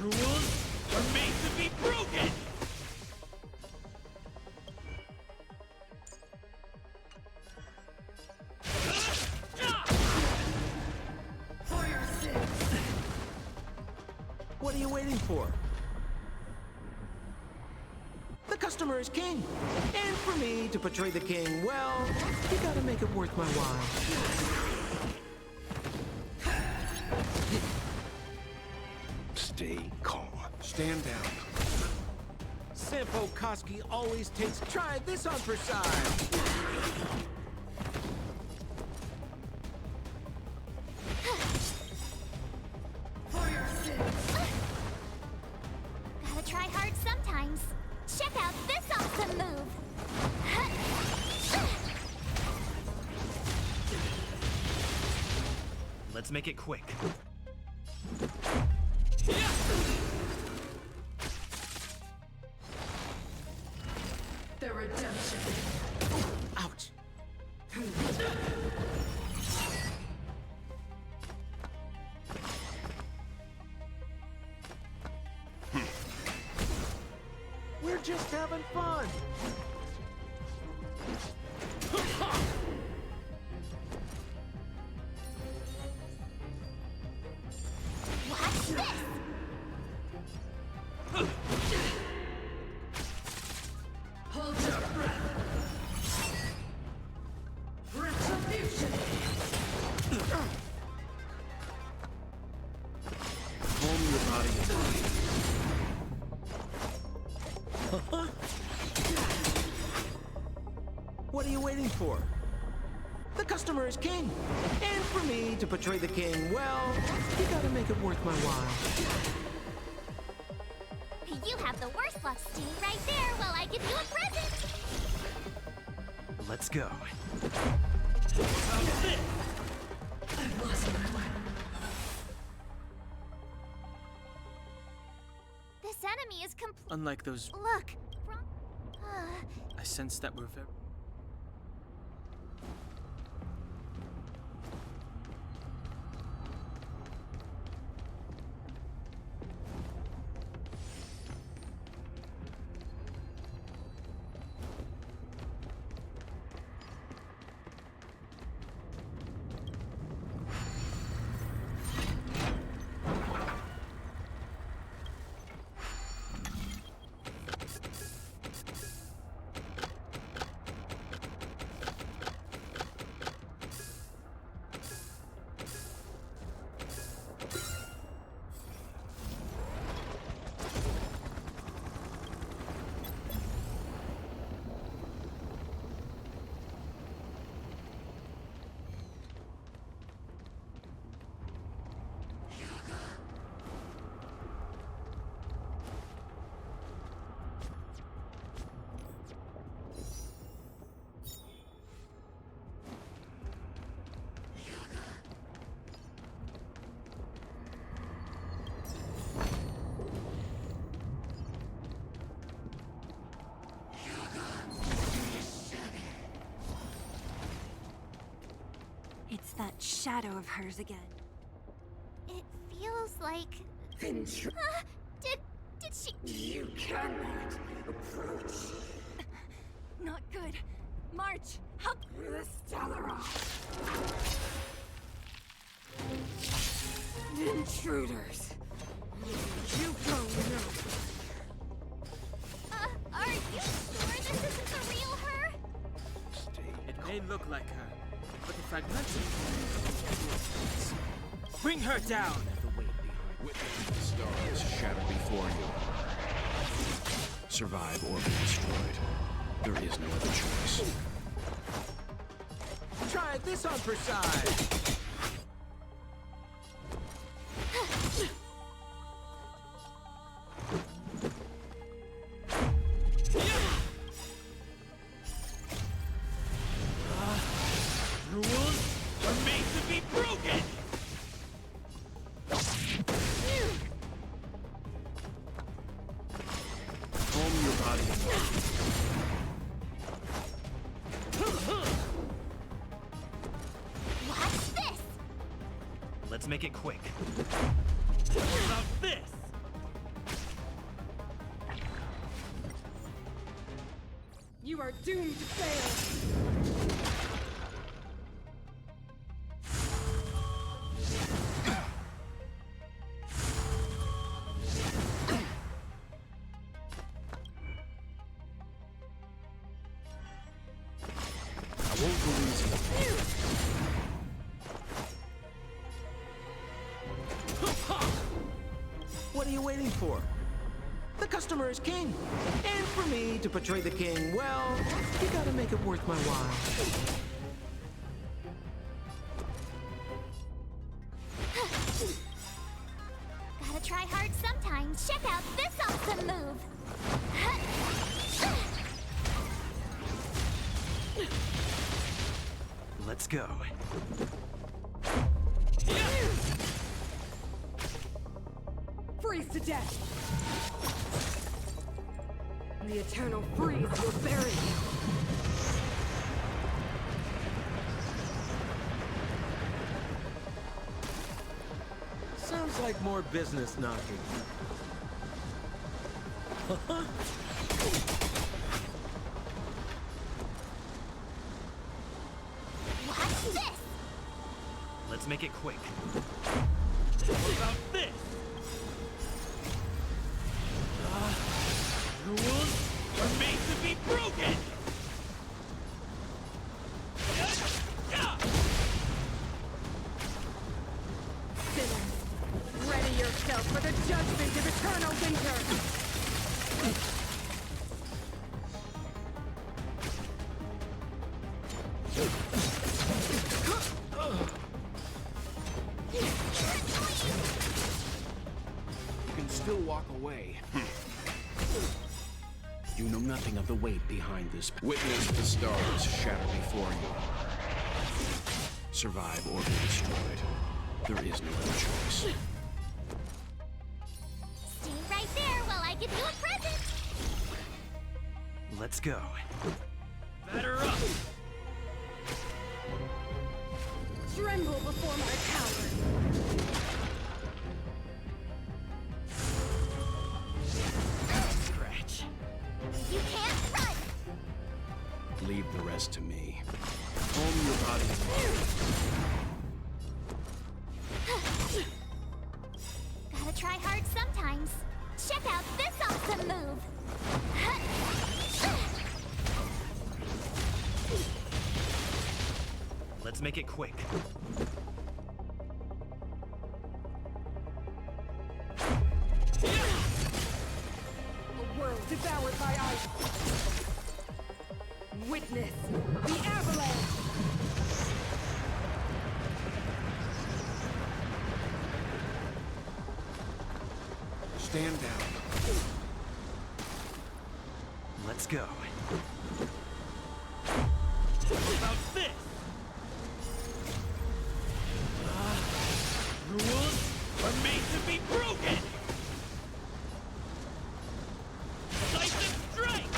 Rules are made to be broken! What are you waiting for? The customer is king. And for me to portray the king, well, you gotta make it worth my while. Stay calm. Stand down. Sampo Koski always takes. Try this on for size. Gotta try hard sometimes. Check out this awesome move. Let's make it quick. Ouch. just having fun. Watch this! Hold your breath. Retribution. Calm your body and mind. What are you waiting for? The customer is king. And for me to portray the king, well, you gotta make it worth my while. You have the worst luck, Steve, right there while I give you a present! Let's go. I've lost my way. This enemy is complete. Unlike those, Look! I sense that we're very... It's that shadow of hers again. It feels like... Did she... You cannot approach Not good. March, help! the Stellarock. Intruders. You don't know. Are you sure this isn't the real her? It may look like her, but the fragmented... Bring her down! The weight behind. Witness the stars shatter before you. Survive or be destroyed. There is no other choice. Try this on for size. Rules are made to be broken! Calm your body and mind. Watch this! Let's make it quick. What about this? You are doomed to fail. I won't go easy. What are you waiting for? The customer is king. And for me to portray the king, well, you gotta make it worth my while. Gotta try hard sometimes. Check out this awesome move! Let's go. Freeze to death. The eternal freeze will bury you. Sounds like more business knocking. Watch this! Let's make it quick. What about this? Rules are made to be broken! Sinners, ready yourself for the judgment of eternal winter! You can still walk away. You know nothing of the weight behind this. Witness the stars shatter before you. Survive or be destroyed. There is no other choice. Stay right there while I give you a present! Let's go. Batter up! Tremble before my power! Scratch. You can't run! Leave the rest to me. Home your body. Gotta try hard sometimes. Check out this awesome move! Let's make it quick. A world devoured by ice! Witness the avalanche! Stand down. Let's go. What about this? Rules are made to be broken! Decisive strike!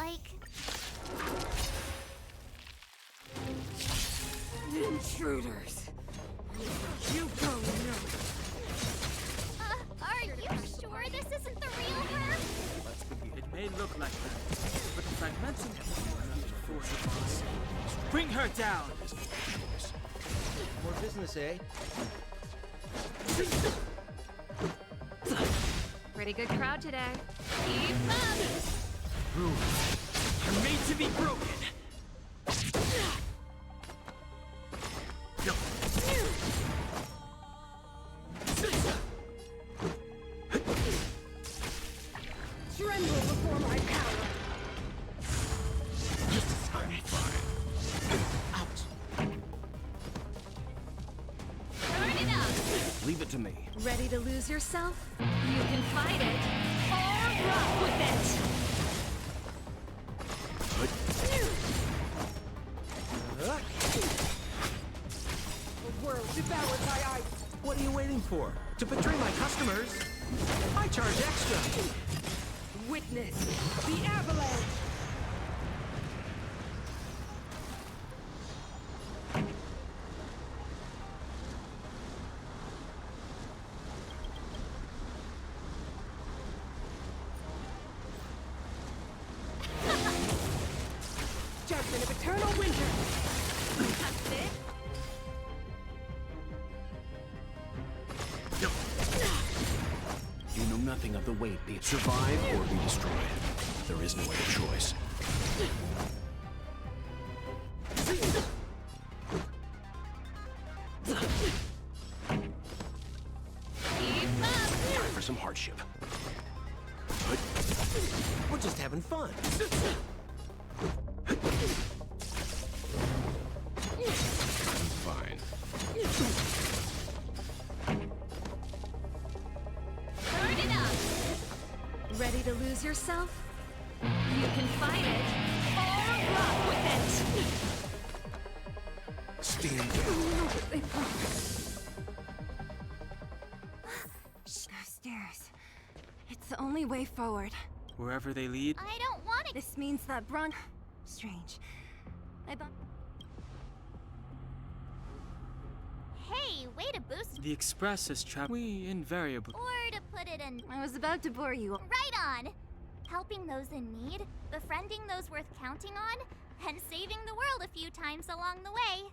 like. Intruders! You go no! Are you sure this isn't the real her? It may look like that, but the fragmenting people are enough to force it on us. Bring her down! More business, eh? Pretty good crowd today. Keep up! Rules are made to be broken! Tremble before my power! Turn it up! Leave it to me. Ready to lose yourself? You can fight it, or rock with it! A world devoured by ice! What are you waiting for? To betray my customers? I charge extra. Witness the avalanche! Judgment of eternal winter! That's it? You know nothing of the weight. Be it survive or be destroyed. There is no other choice. Keep up! Time for some hardship. We're just having fun. Fine. Turn it up! Ready to lose yourself? You can fight it, or rock with it! Stand down. Those stairs. It's the only way forward. Wherever they lead, I don't want it. This means that Strange. I thought. Hey, way to boost. the Express has traveled. We invariably. Or to put it in. I was about to bore you. Right on! Helping those in need, befriending those worth counting on, and saving the world a few times along the way.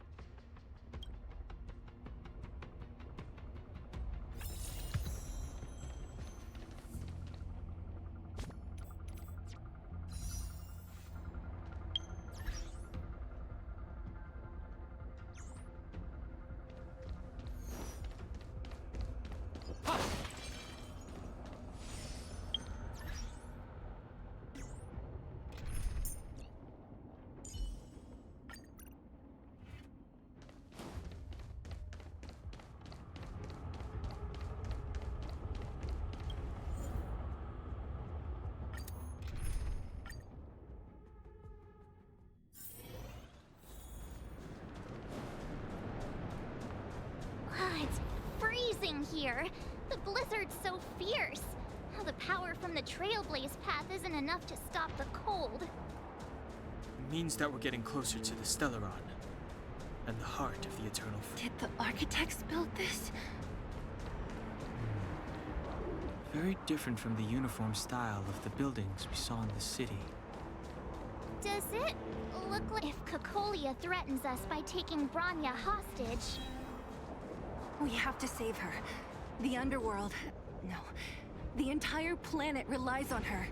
It's freezing here. The blizzard's so fierce. The power from the Trailblaze path isn't enough to stop the cold. It means that we're getting closer to the Stellaron, and the heart of the Eternal Did the architects build this? Very different from the uniform style of the buildings we saw in the city. Does it look like if Cocolia threatens us by taking Bronya hostage? We have to save her. The underworld. No. The entire planet relies on her.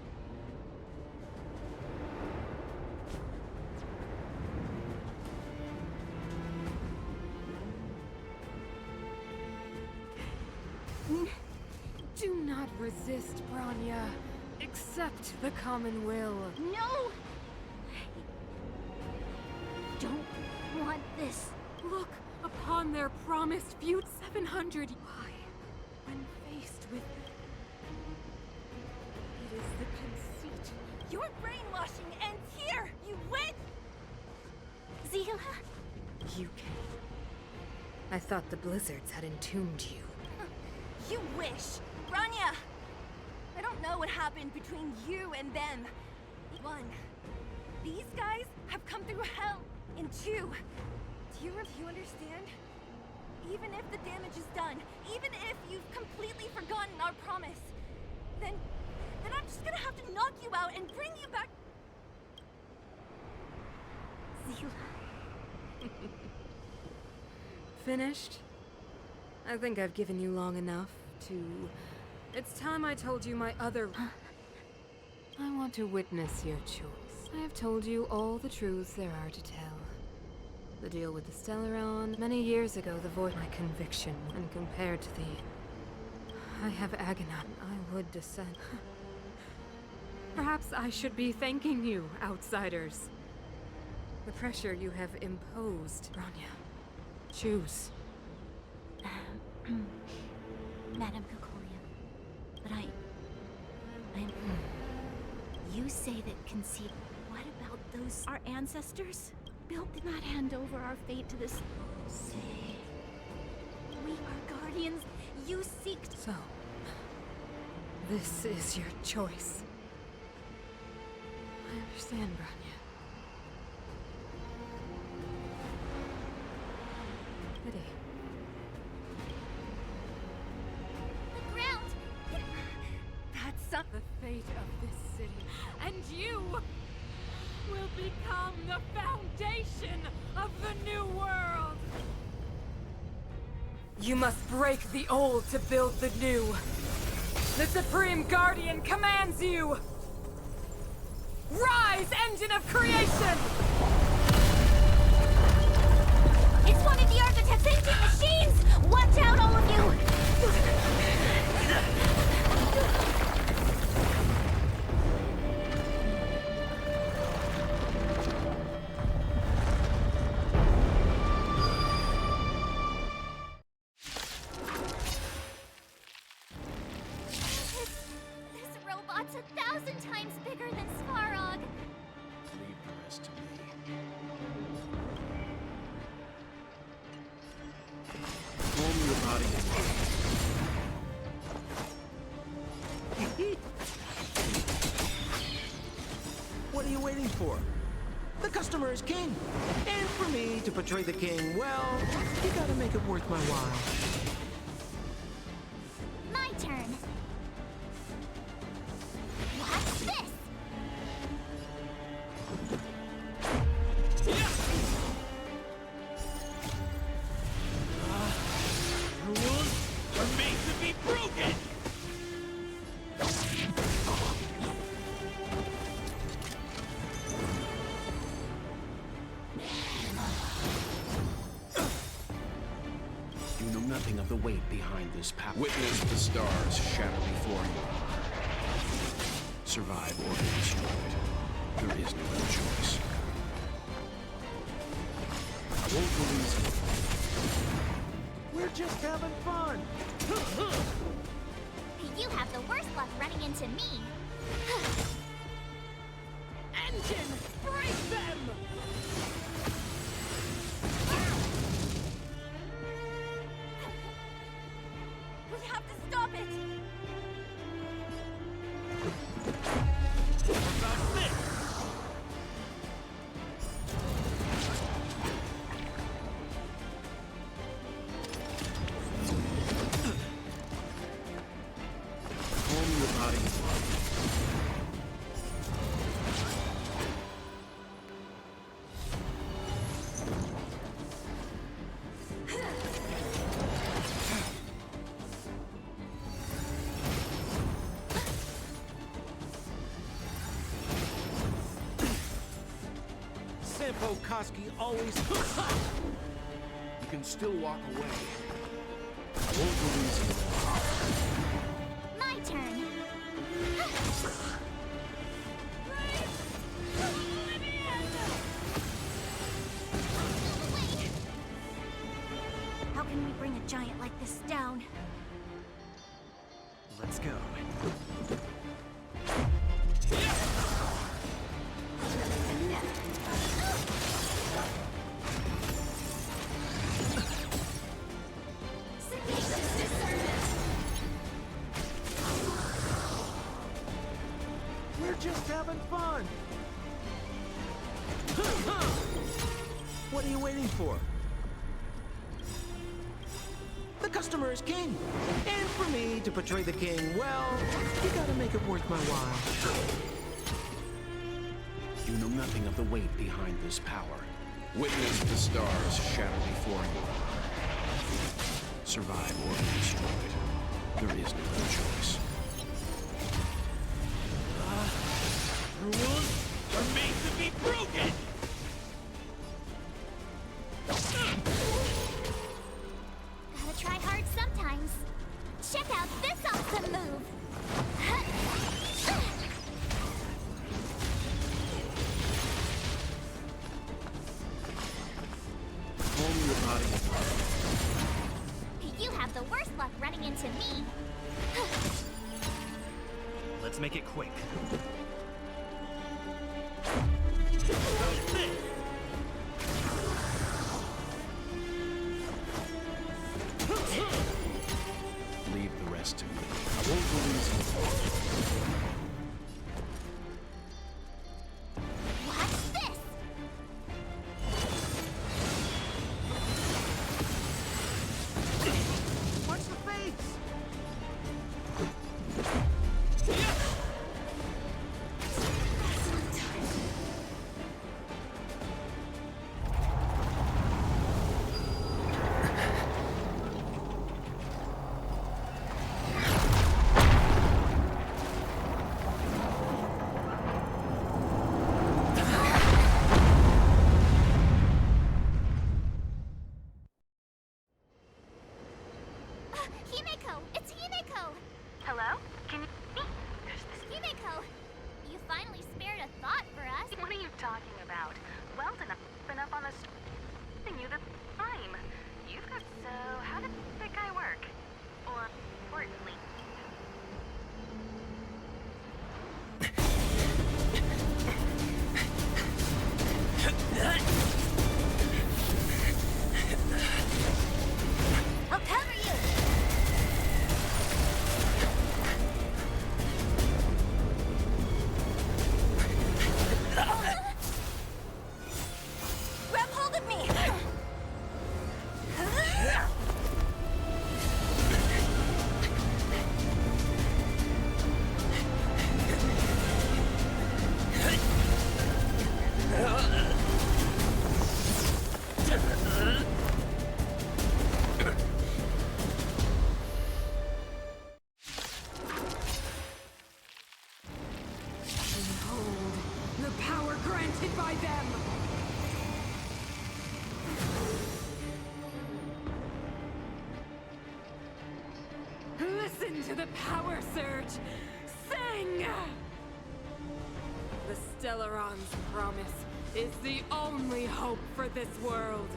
Do not resist, Bronya. Accept the common will. No! Don't want this. Look upon their promised feud 700. Why? When faced with it is the conceit. Your brainwashing ends here! You win! Zila? You came. I thought the blizzards had entombed you. You wish! Bronya! I don't know what happened between you and them. One These guys have come through hell in two. Do you understand? Even if the damage is done, even if you've completely forgotten our promise, then I'm just gonna have to knock you out and bring you back. Zila. Finished? I think I've given you long enough to... It's time I told you my other... I want to witness your choice. I have told you all the truths there are to tell. The deal with the Stellaron, many years ago the void my conviction, and compared to the... I have agonized. I would descend. Perhaps I should be thanking you, outsiders. The pressure you have imposed, Bronya. Choose. Madame Cocolia, but I'm... You say that conceit... What about those... Our ancestors? Built did not hand over our fate to this... We are guardians. You seek... So... This is your choice. I understand, Bronya. Pity. The ground! That's not the fate of this city. And you will become the foundation of the new world! You must break the old to build the new. The Supreme Guardian commands you! Rise, engine of creation! It's one of the Architect's ancient machines! Watch out, all of you! This robot's 1,000 times bigger than Svarog. Leave the rest to me. Calm your body and mind. What are you waiting for? The customer is king. And for me to portray the king, well, you gotta make it worth my while. My turn. Watch this! Rules are made to be broken! You know nothing of the weight behind this power. Witness the stars shatter before you. Survive or be destroyed. There is no other choice. I won't release you. We're just having fun. You have the worst luck running into me. Engine, break them! We have to stop it! About this! Calm your body and mind. Sampo Koski always... You can still walk away. I won't release you. My turn. How can we bring a giant like this down? Let's go. We're just having fun. What are you waiting for? The customer is king. And for me to portray the king, well, you gotta make it worth my while. You know nothing of the weight behind this power. Witness the stars shatter before you. Survive or be destroyed. There is no other choice. Rules are made to be broken! Gotta try hard sometimes. Check out this awesome move! Only your body is You have the worst luck running into me. Let's make it quick. leave the rest to me. I won't release you. Watch this! Watch the fates! Himeko! It's Himeko! Hello? Can you... Himeko! You finally spared a thought for us. What are you talking about? Weldon, I've been up on the street you the time. You've got... So, how did that guy work? Or, importantly... I'll cover you! Grab hold of me! Behold, the power granted by them! Listen to the power surge! Sing! The Stellaron's promise is the only hope for this world.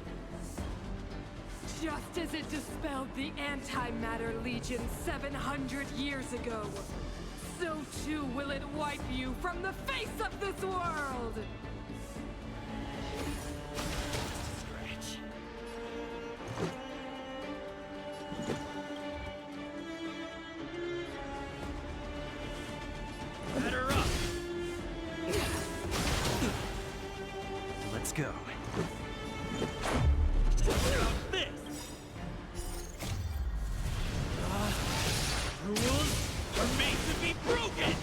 Just as it dispelled the Antimatter Legion 700 years ago, so too will it wipe you from the face of this world! Stretch. Batter up! Let's go. Stop this! Rules are made to be broken!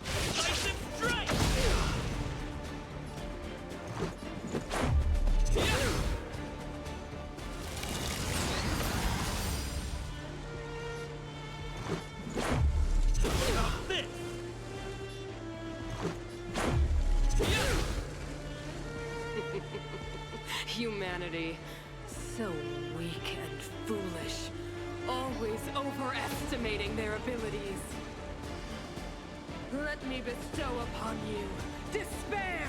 Decisive strike! Stop this! Humanity, so weak and foolish, always overestimating their abilities. Let me bestow upon you despair!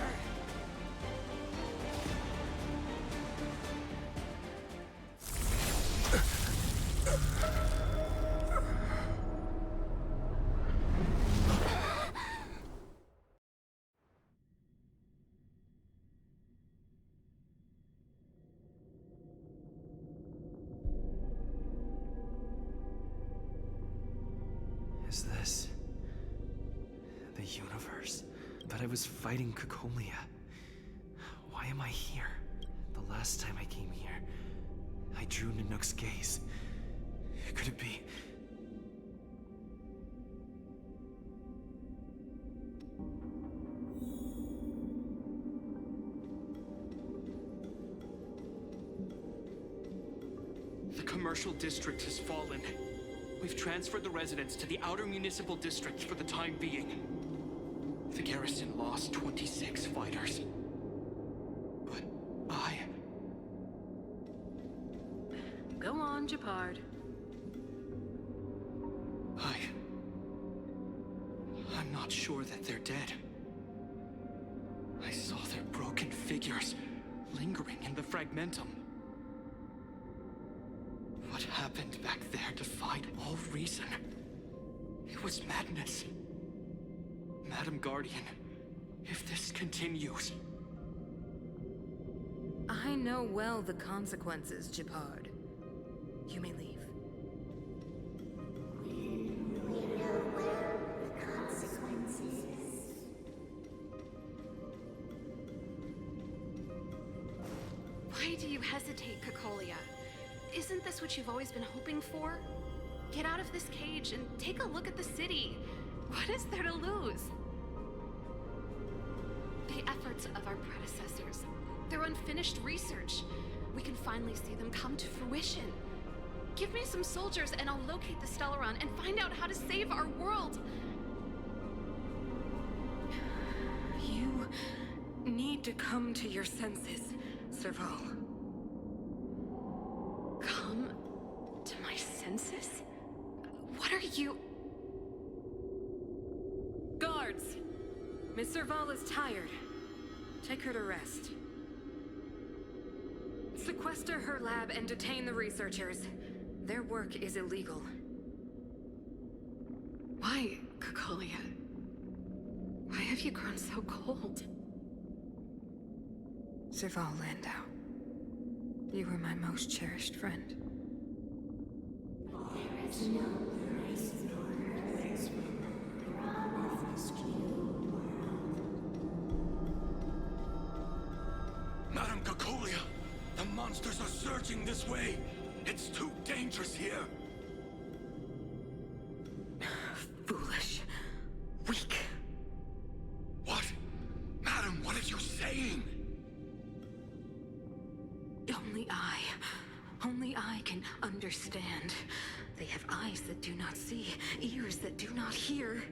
Is this universe. But I was fighting Cacolia. Why am I here? The last time I came here, I drew Nanook's gaze. Could it be? The commercial district has fallen. We've transferred the residents to the outer municipal districts for the time being. The garrison lost 26 fighters. But Go on, Japard. I'm not sure that they're dead. I saw their broken figures lingering in the fragmentum. What happened back there defied all reason. It was madness. Madam Guardian, if this continues... I know well the consequences, Japard. You may leave. Why do you hesitate, Cacolia? Isn't this what you've always been hoping for? Get out of this cage and take a look at the city. What is there to lose? The efforts of our predecessors, their unfinished research. We can finally see them come to fruition. Give me some soldiers and I'll locate the Stellaron and find out how to save our world. You need to come to your senses, Serval. Come to my senses? What are you... Guards! Miss Serval is tired. Take her to rest. Sequester her lab and detain the researchers. Their work is illegal. Why, Cacolia? Why have you grown so cold? Serval Landau. You were my most cherished friend. There is no grace nor grace when the promised you world. Madam Cacolia, the monsters are surging this way. It's too dangerous here. Foolish. Weak. What? Madam, what are you saying? Only I can understand. They have eyes that do not see, ears that do not hear.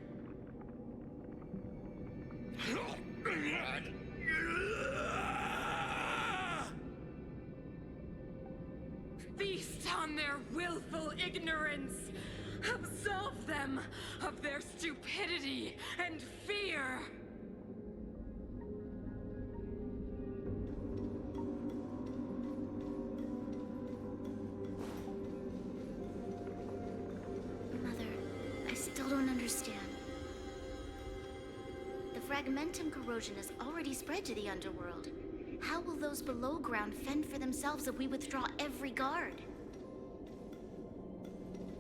Feast on their willful ignorance! Absolve them of their stupidity and fear! Mother, I still don't understand. The fragmentum corrosion has already spread to the underworld. How will those below ground fend for themselves if we withdraw every guard?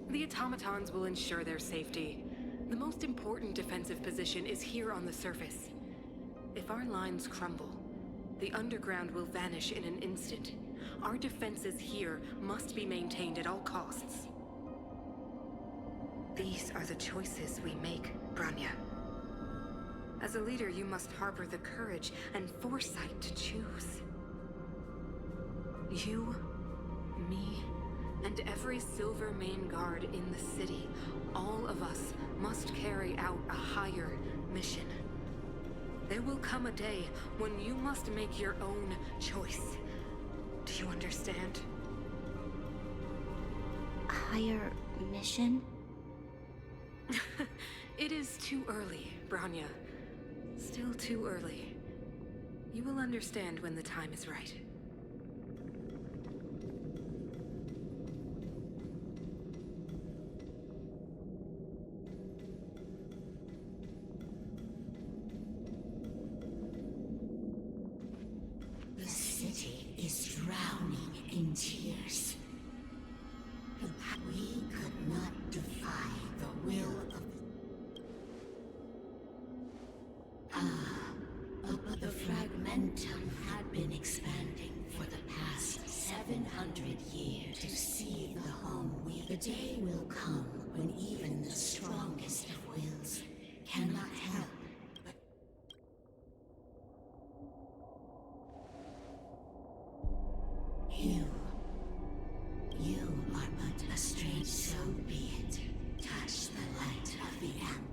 The automatons will ensure their safety. The most important defensive position is here on the surface. If our lines crumble, the underground will vanish in an instant. Our defenses here must be maintained at all costs. These are the choices we make, Bronya. As a leader, you must harbor the courage and foresight to choose. You, me, and every Silvermane guard in the city, all of us must carry out a higher mission. There will come a day when you must make your own choice. Do you understand? A higher mission? It is too early, Bronya. Still too early. You will understand when the time is right. The city is drowning in tears. We could not defy the will of You are but a strange, so be it. Touch the light of the amp.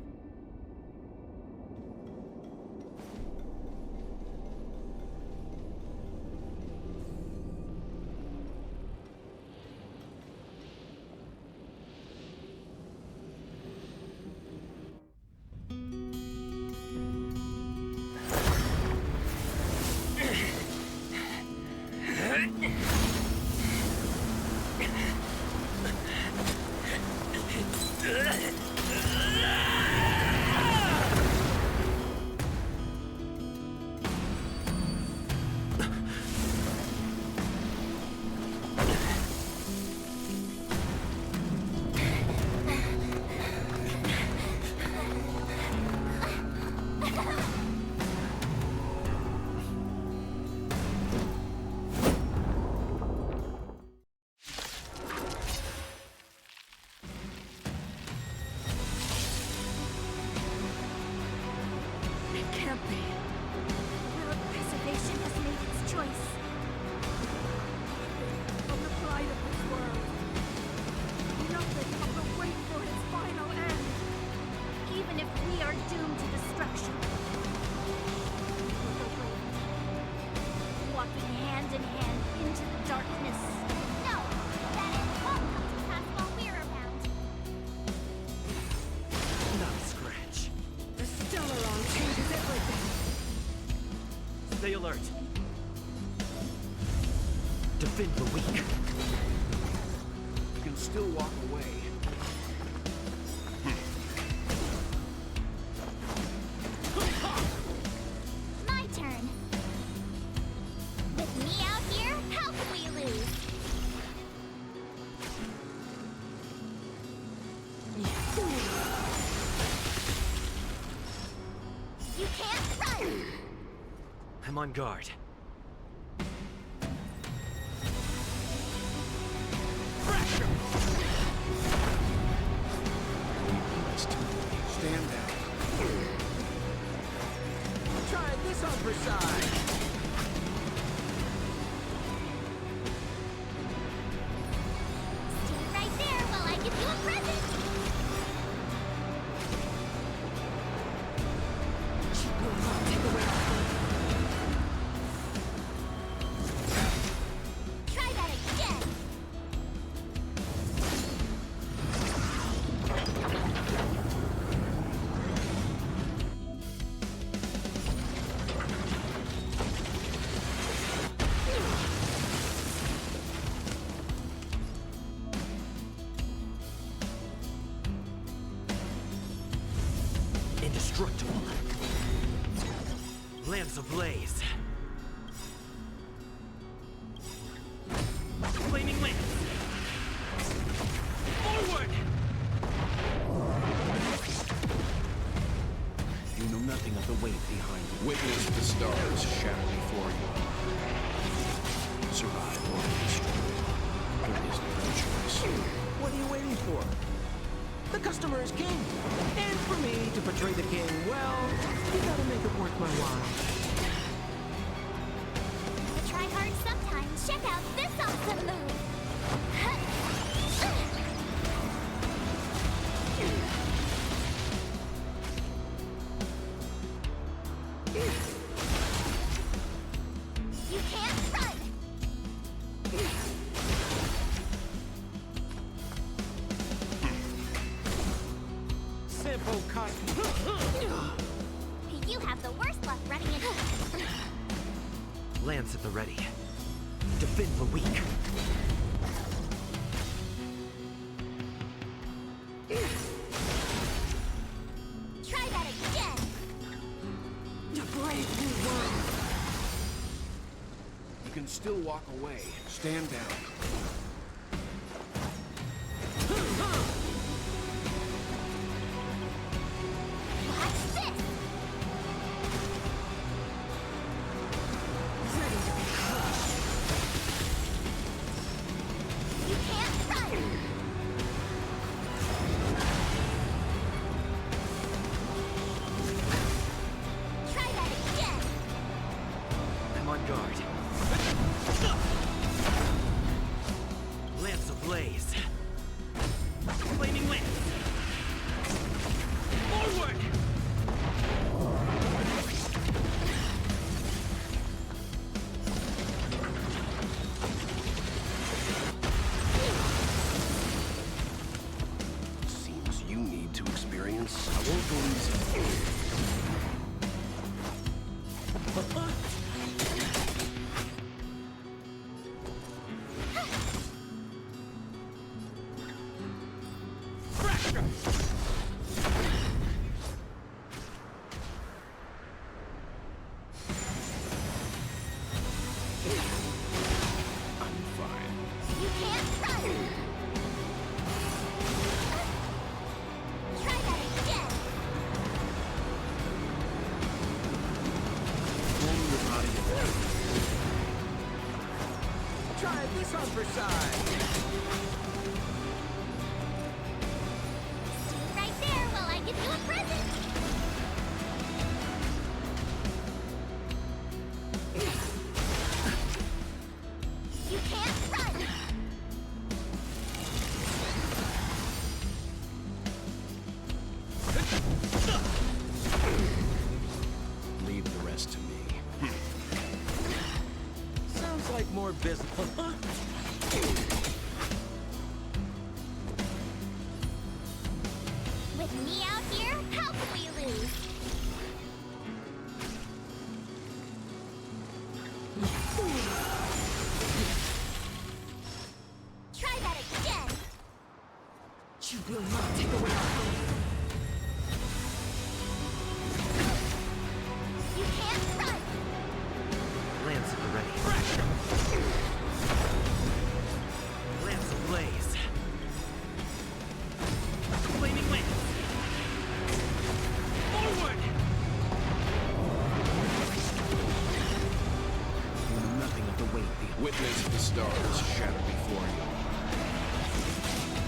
Stay alert. Defend the weak. You can still walk away. My turn. With me out here, how could we lose? You can't run! I'm on guard. Stand down. Try this on for size. Stand right there while I give you a present! Try that again! Indestructible. Lance ablaze. Flaming lance. Forward! You know nothing of the weight behind you. Witness the stars shatter before you. Survive or be destroyed. There is no choice. What are you waiting for? The customer is king. And for me to portray the king, well, you gotta make it worth my while. I try hard sometimes. Check out this awesome move! You can't run! Simple cut. You have the worst luck running into... Lance at the ready. Defend the weak. Try that again! To brave new world. You can still walk away. Stand down. Watch this! Ready to be crushed. You can't run! Try that again! I'm on guard. experience. I won't go easy. You can't run! Try that again! Hold your body together. Try this on for size. Stay right there while I give you a present! You can't run! Leave the rest to me. Sounds like more business. With me out here, how could we lose? Try that again! You will not take away our home. You can't run! Lance at the ready. Lance ablaze. Flaming lance. Forward! You know nothing of the weight behind. Witness the stars shatter before you.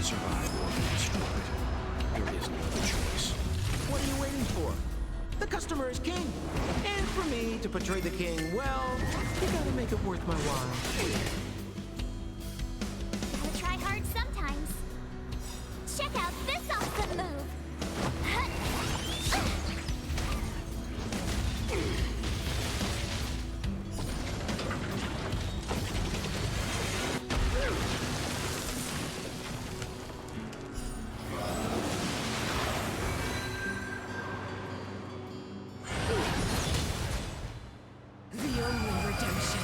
Survive or be destroyed. There is no other choice. What are you waiting for? The customer is king. And for me to portray the king, well, you gotta make it worth my while. Gotta try hard sometimes. Check out this awesome move! The only redemption.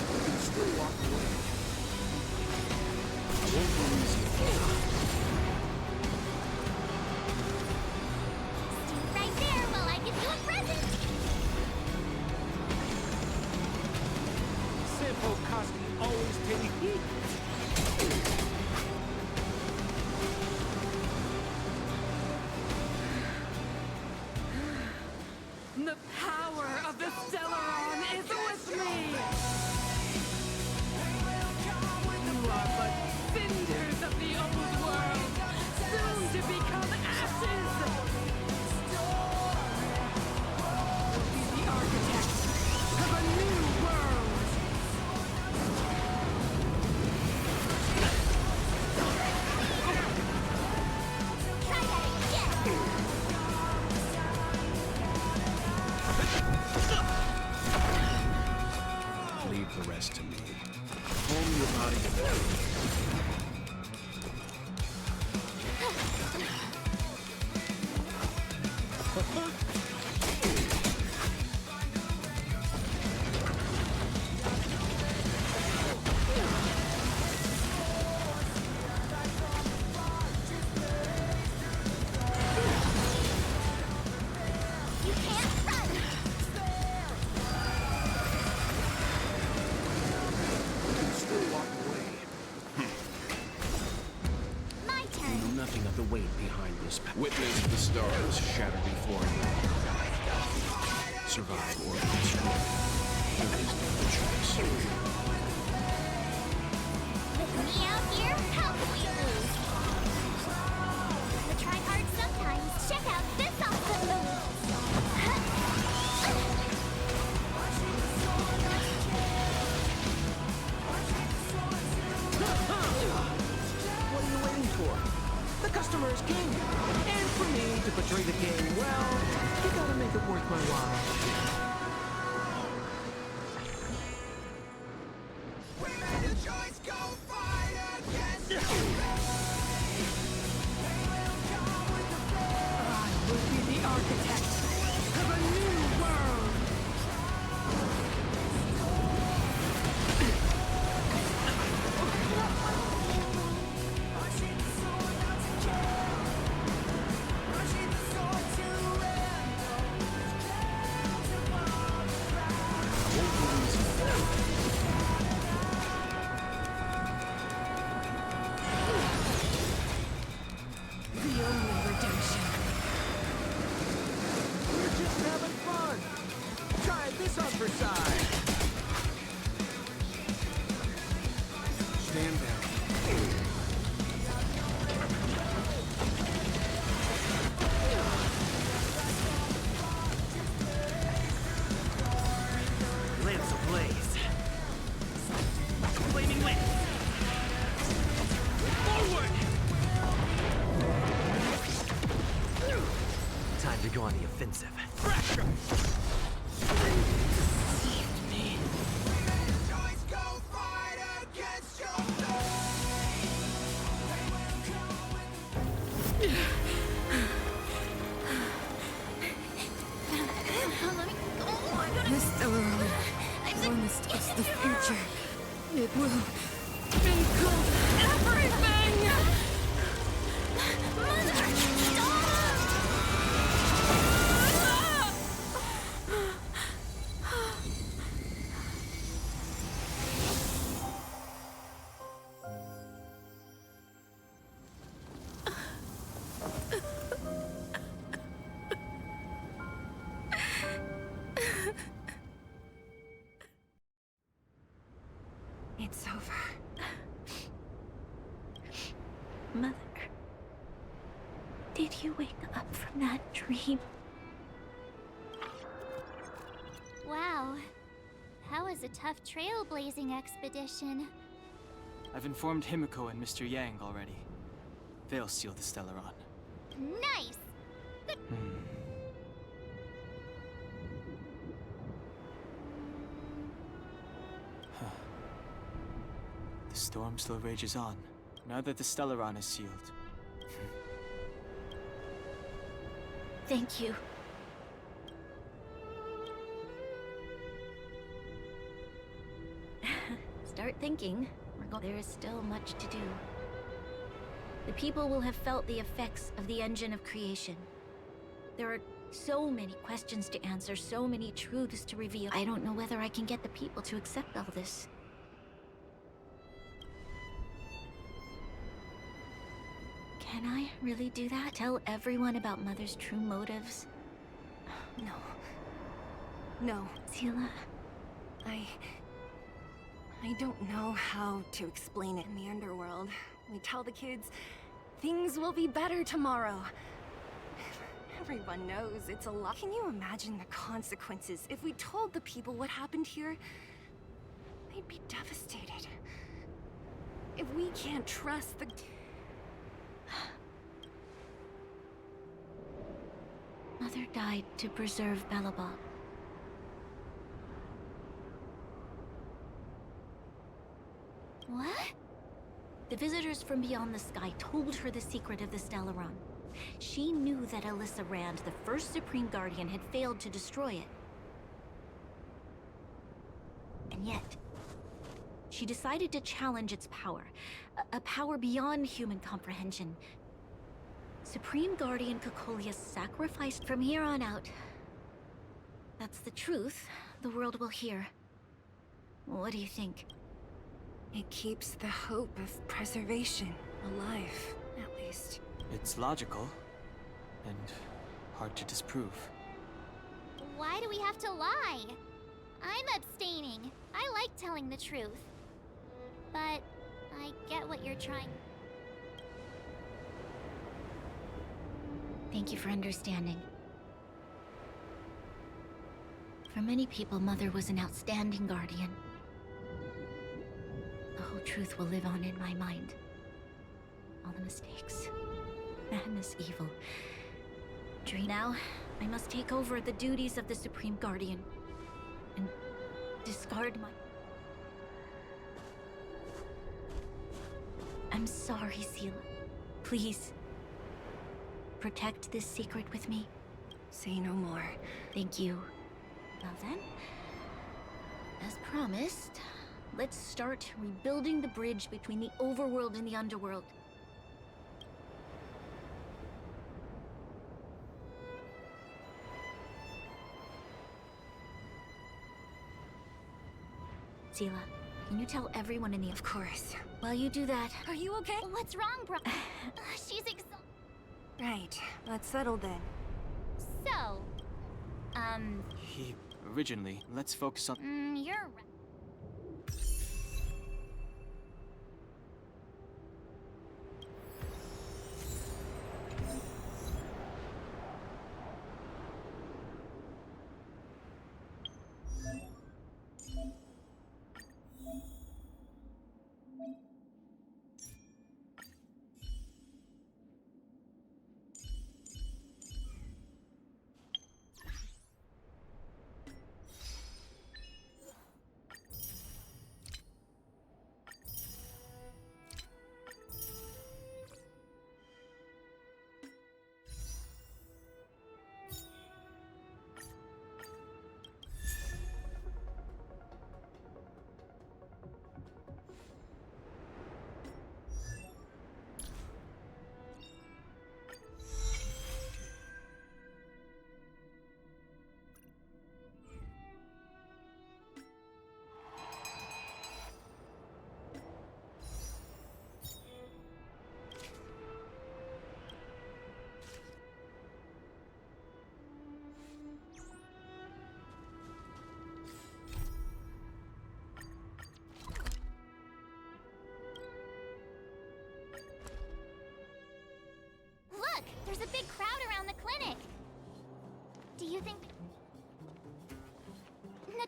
You can still walk away. I won't go easy. Stay right there while I give you a present! Simple Koski always take heat. The power of the Stellaron is with me! You are but cinders of the old world, soon to become ashes! Be the architect of a new world! Try that again! Leave the rest to me. Hold your body together. You can't run! Still walk away. My You turn! know nothing of the weight behind this. Witness the stars shatter before you. Survive or be destroyed. There is no other choice. With me out here, how could we lose? Gotta try hard sometimes. Check out this awesome move! What are you waiting for? The customer is king. And for me to portray the king, well, you gotta make it worth my while. to go on the offensive. The Stellaron promised us the future. It will include everything! It's over. Mother, did you wake up from that dream? Wow. That was a tough trailblazing expedition. I've informed Himiko and Mr. Yang already. They'll seal the Stellaron. Nice! The storm still rages on, now that the Stellaron is sealed. Thank you. Start thinking. There is still much to do. The people will have felt the effects of the engine of creation. There are so many questions to answer, so many truths to reveal. I don't know whether I can get the people to accept all this. Can I really do that? Tell everyone about Mother's true motives? No. No. Seele, I don't know how to explain it in the underworld. We tell the kids, things will be better tomorrow. Everyone knows it's a lie. Can you imagine the consequences if we told the people what happened here? They'd be devastated. If we can't trust the... Mother died to preserve Belobog. What? The visitors from beyond the sky told her the secret of the Stellaron. She knew that Alyssa Rand, the first Supreme Guardian, had failed to destroy it. And yet, she decided to challenge its power. A power beyond human comprehension. Supreme Guardian Cocolia sacrificed from here on out. That's the truth the world will hear. What do you think? It keeps the hope of preservation alive, at least. It's logical, and hard to disprove. Why do we have to lie? I'm abstaining. I like telling the truth. But I get what you're trying. Thank you for understanding. For many people, Mother was an outstanding guardian. The whole truth will live on in my mind. All the mistakes, madness, evil. Dream. Now, I must take over the duties of the Supreme Guardian and discard my... I'm sorry, Seele. Please, protect this secret with me. Say no more. Thank you. Well then, as promised, let's start rebuilding the bridge between the overworld and the underworld. Seele, can you tell everyone in the... Of course. While you do that... Are you okay? What's wrong, bro? She's exhausted. Right. Let's settle then. So, Originally, let's focus on... you're right.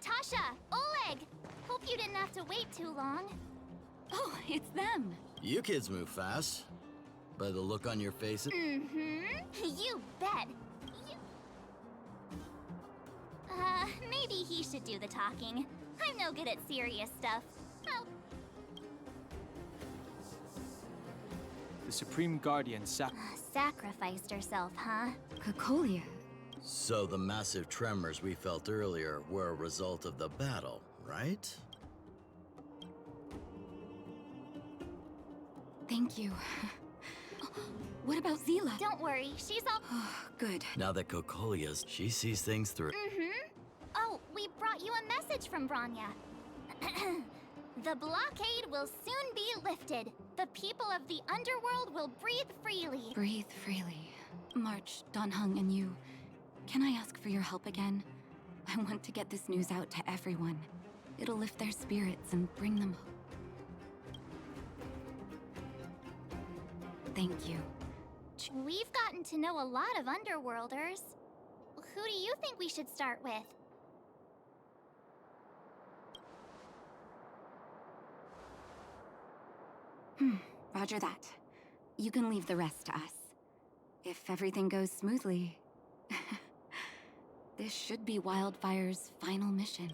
Natasha! Oleg! Hope you didn't have to wait too long. Oh, it's them. You kids move fast. By the look on your faces. Mm-hmm. You bet. Maybe he should do the talking. I'm no good at serious stuff. Oh. The Supreme Guardian Sacrificed herself, huh? Cocolia. So the massive tremors we felt earlier were a result of the battle, right? Thank you. What about Zila? Don't worry, she's all... Good. Now that Cocolia's, she sees things through. Mm-hmm. Oh, we brought you a message from Bronya. The blockade will soon be lifted. The people of the underworld will breathe freely. Breathe freely. March, Donhung, and you. Can I ask for your help again? I want to get this news out to everyone. It'll lift their spirits and bring them hope. Thank you. We've gotten to know a lot of Underworlders. Who do you think we should start with? Roger that. You can leave the rest to us. If everything goes smoothly, this should be Wildfire's final mission.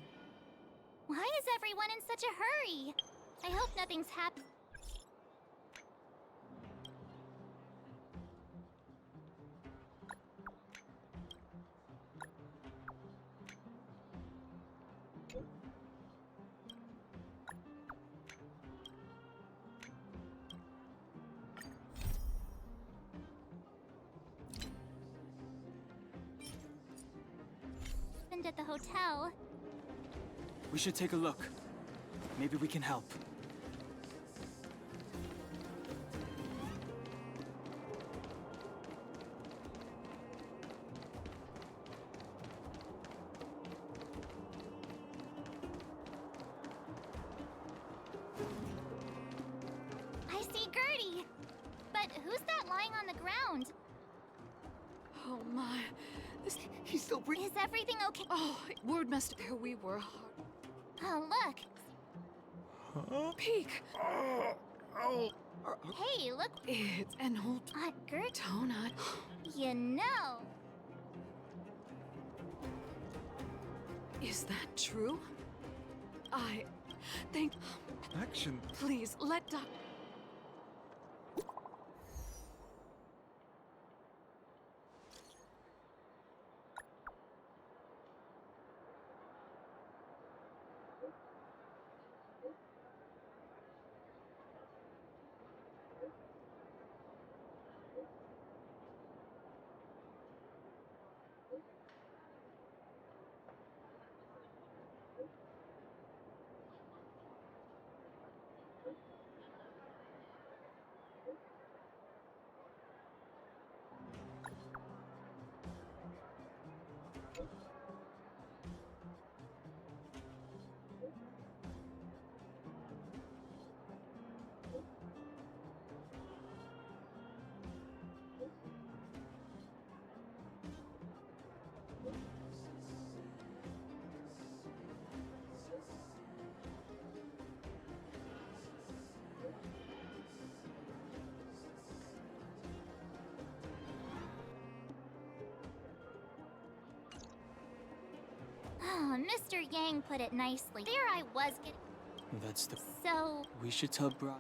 Why is everyone in such a hurry? I hope nothing's happened. At the hotel. We should take a look. Maybe we can help. I see Gertie! But who's that lying on the ground? Oh my. He's still breathing. Is everything okay? Oh, word must. There we were. Oh, look. Huh? Peek. Hey, look. It's an old. Gert? Donut. You know. Is that true? I think. Action. Please let Doc. Oh, Mr. Yang put it nicely. There I was getting... That's the... So... We should tell Brian.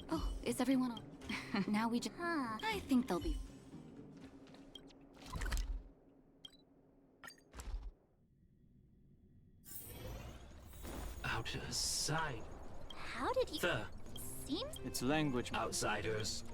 Oh, is everyone on? Now we just... I think they'll be... Outside. How did you... The Seems... It's language. outsiders.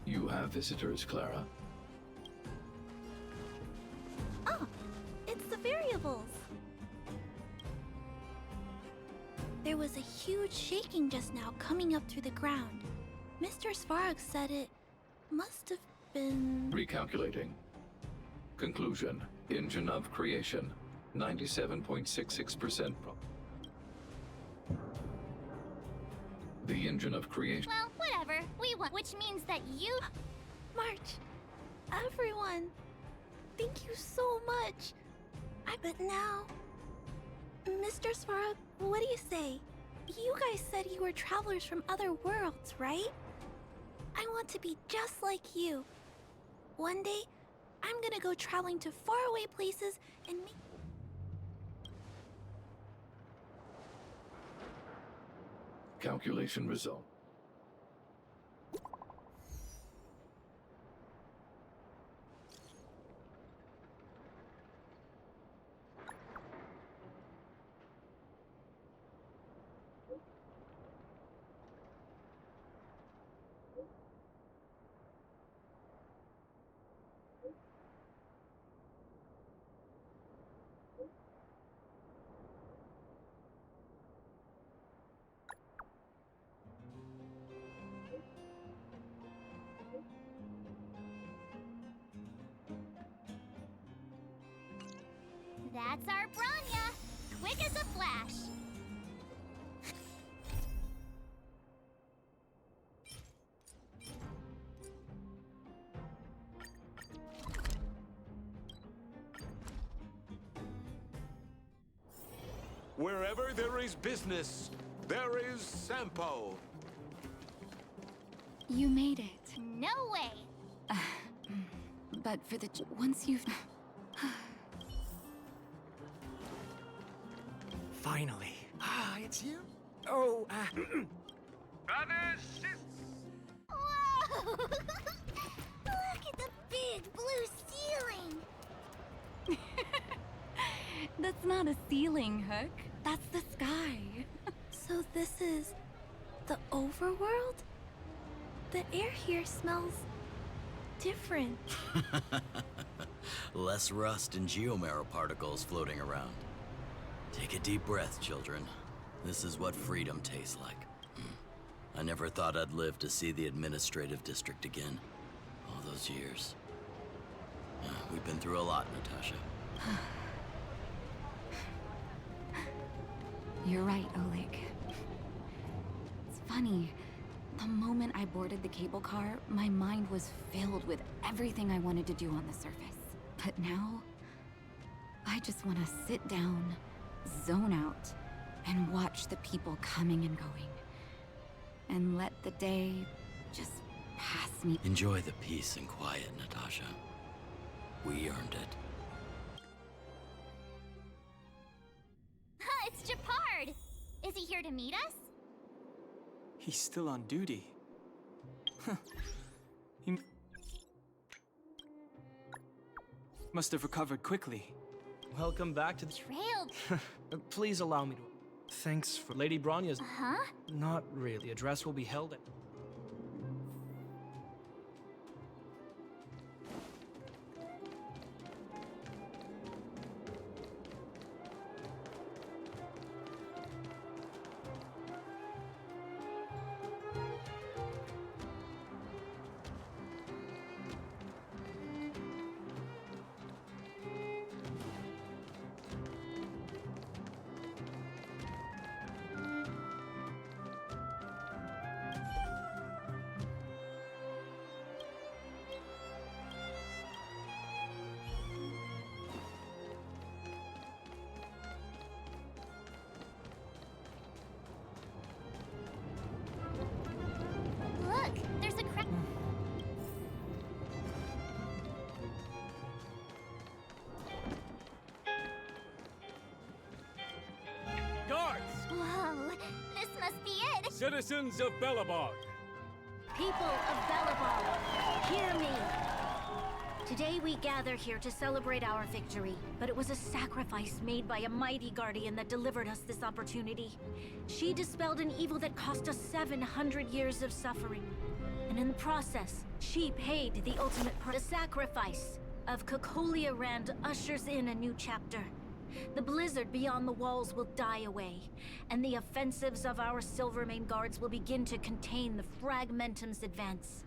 You have visitors, Clara. Oh, it's the variables. There was a huge shaking just now coming up through the ground. Mr. Svarog said it must have been... Recalculating. Conclusion. Engine of creation. 97.66% The engine of creation. Well, whatever. We won. Which means that you... March, everyone, thank you so much. But now... Mr. Svarog, what do you say? You guys said you were travelers from other worlds, right? I want to be just like you. One day, I'm gonna go traveling to faraway places and meet... Calculation result. That's our Branya. Quick as a flash. Wherever there is business, there is Sampo. You made it. No way. But for the... once you've... Finally. Ah, it's you? Oh, Brothers, whoa! Look at the big blue ceiling. That's not a ceiling, Hook. That's the sky. So this is the overworld? The air here smells different. Less rust and geomarrow particles floating around. Take a deep breath, children. This is what freedom tastes like. I never thought I'd live to see the administrative district again. All those years. We've been through a lot, Natasha. You're right, Oleg. It's funny. The moment I boarded the cable car, my mind was filled with everything I wanted to do on the surface. But now, I just want to sit down, zone out, and watch the people coming and going. And let the day just pass me. Enjoy the peace and quiet, Natasha. We earned it. It's Japard. Is he here to meet us? He's still on duty. Huh. He must have recovered quickly. Welcome back to the Trail. Please allow me to... Thanks for Lady Bronya's... Huh? Not really. Address will be held at... Citizens of Belobog, People of Belobog, hear me! Today we gather here to celebrate our victory, but it was a sacrifice made by a mighty guardian that delivered us this opportunity. She dispelled an evil that cost us 700 years of suffering. And in the process, she paid the ultimate price. The sacrifice of Cocolia Rand ushers in a new chapter. The blizzard beyond the walls will die away, and the offensives of our Silvermane guards will begin to contain the Fragmentum's advance.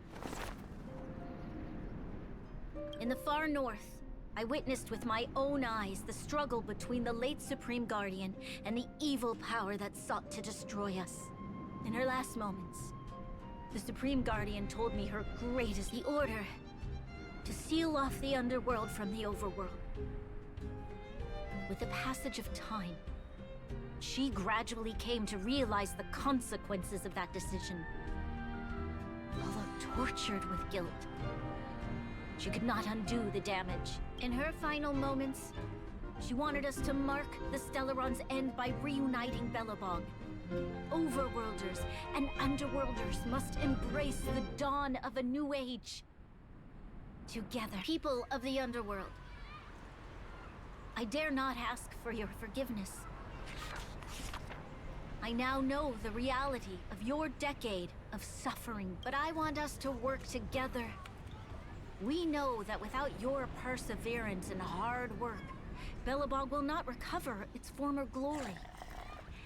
In the far north, I witnessed with my own eyes the struggle between the late Supreme Guardian and the evil power that sought to destroy us. In her last moments, the Supreme Guardian told me her greatest the order to seal off the underworld from the overworld. With the passage of time, she gradually came to realize the consequences of that decision. Although tortured with guilt, she could not undo the damage. In her final moments, she wanted us to mark the Stellaron's end by reuniting Belobog. Overworlders and Underworlders must embrace the dawn of a new age. Together, people of the Underworld, I dare not ask for your forgiveness. I now know the reality of your decade of suffering, but I want us to work together. We know that without your perseverance and hard work, Belobog will not recover its former glory.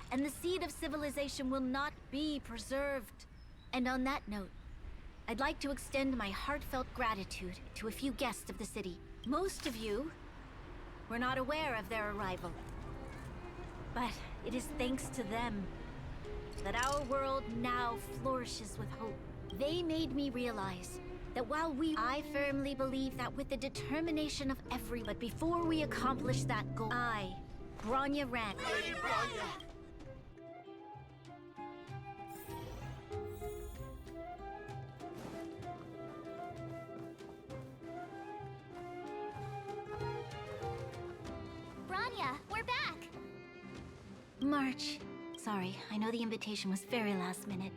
And the seed of civilization will not be preserved. And on that note, I'd like to extend my heartfelt gratitude to a few guests of the city. Most of you were not aware of their arrival. But it is thanks to them that our world now flourishes with hope. They made me realize that I firmly believe that with the determination of everyone, but before we accomplish that goal, I, Bronya Rand, Lady Bronya! Bronya, we're back! March. Sorry, I know the invitation was very last minute,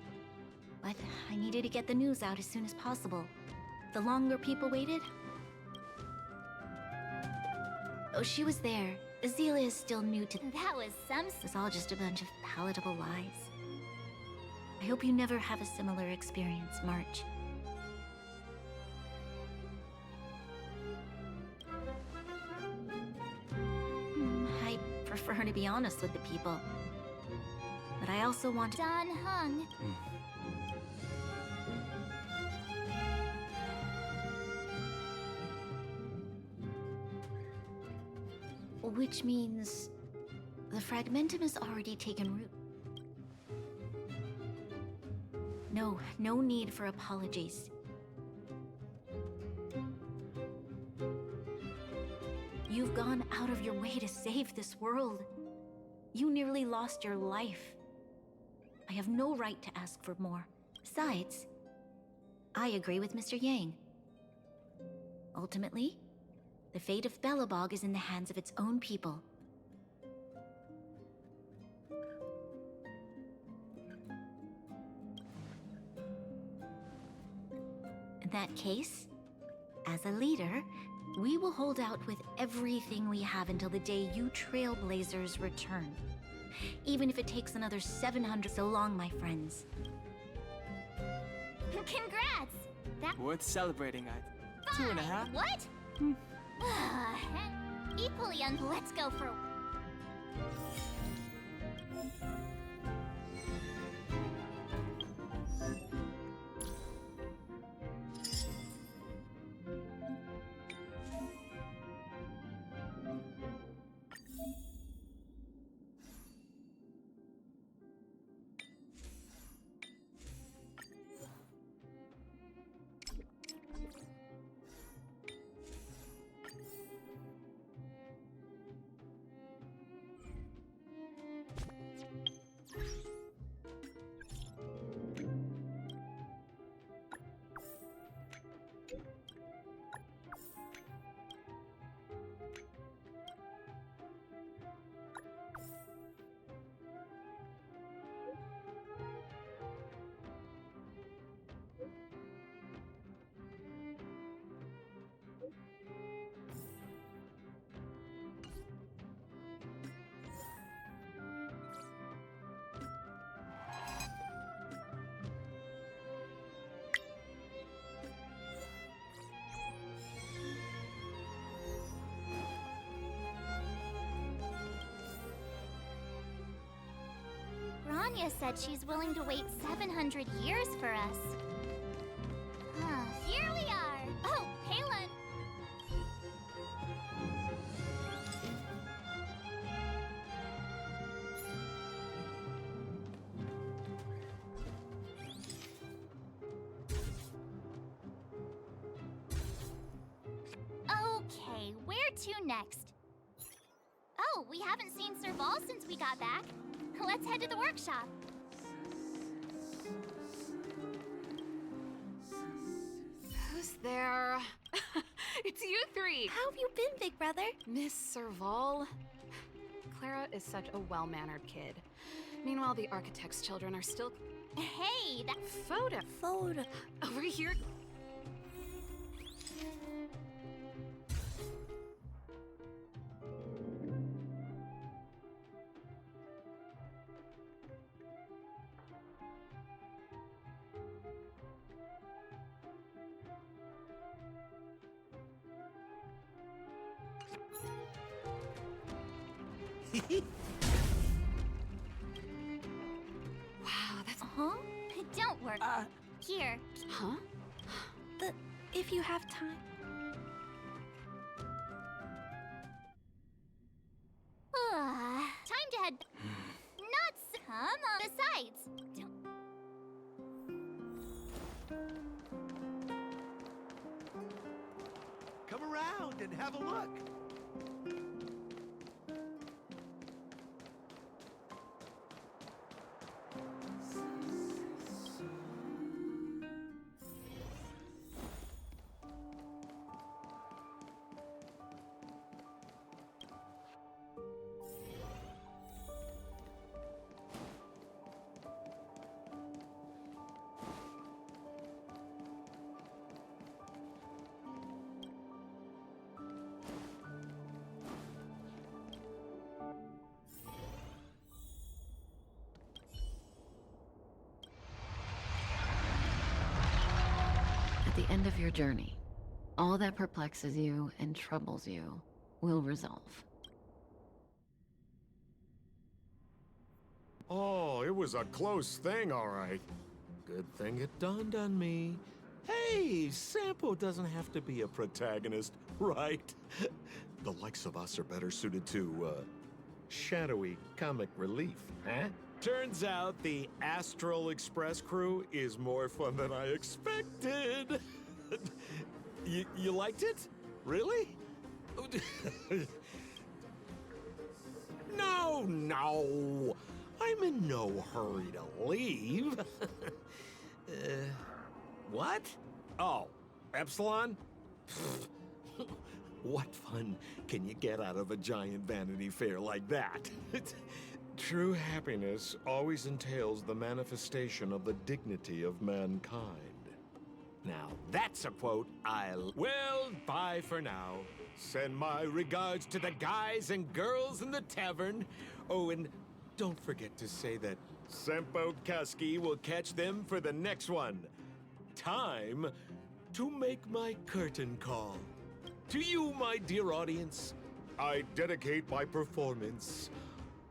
but I needed to get the news out as soon as possible. The longer people waited... Oh, she was there. Azela is still new to... That was some... It was all just a bunch of palatable lies. I hope you never have a similar experience, March. I prefer to be honest with the people. But I also want... Don Hung. Which means the Fragmentum has already taken root. No need for apologies. You've gone out of your way to save this world. You nearly lost your life. I have no right to ask for more. Besides, I agree with Mr. Yang. Ultimately, the fate of Belobog is in the hands of its own people. In that case, as a leader, we will hold out with everything we have until the day you Trailblazers return. Even if it takes another 700 so long, my friends. Congrats! That... Worth celebrating, I... 2.5? What? Equally let's go for... Bronya said she's willing to wait 700 years for us. Huh. Here we are! Oh, Palin! Okay, where to next? Oh, we haven't seen Serval since we got back. Let's head to the workshop. Who's there? It's you three! How have you been, big brother? Miss Serval? Clara is such a well-mannered kid. Meanwhile, the architect's children are still... Hey, that... Photo. Photo. Over here. Wow, that's... Huh? Don't worry. Here. Huh? If you have time. Time to head... Nuts! Come on. Besides... Come around and have a look. At the end of your journey, all that perplexes you and troubles you will resolve. Oh, it was a close thing, all right. Good thing it dawned on me. Hey, Sampo doesn't have to be a protagonist, right? The likes of us are better suited to, shadowy comic relief, huh? Turns out the Astral Express crew is more fun than I expected. You liked it? Really? No. I'm in no hurry to leave. What? Oh, Epsilon? What fun can you get out of a giant Vanity Fair like that? True happiness always entails the manifestation of the dignity of mankind. Now, that's a quote Well, bye for now. Send my regards to the guys and girls in the tavern. Oh, and don't forget to say that Sempo Kasky will catch them for the next one. Time to make my curtain call. To you, my dear audience, I dedicate my performance.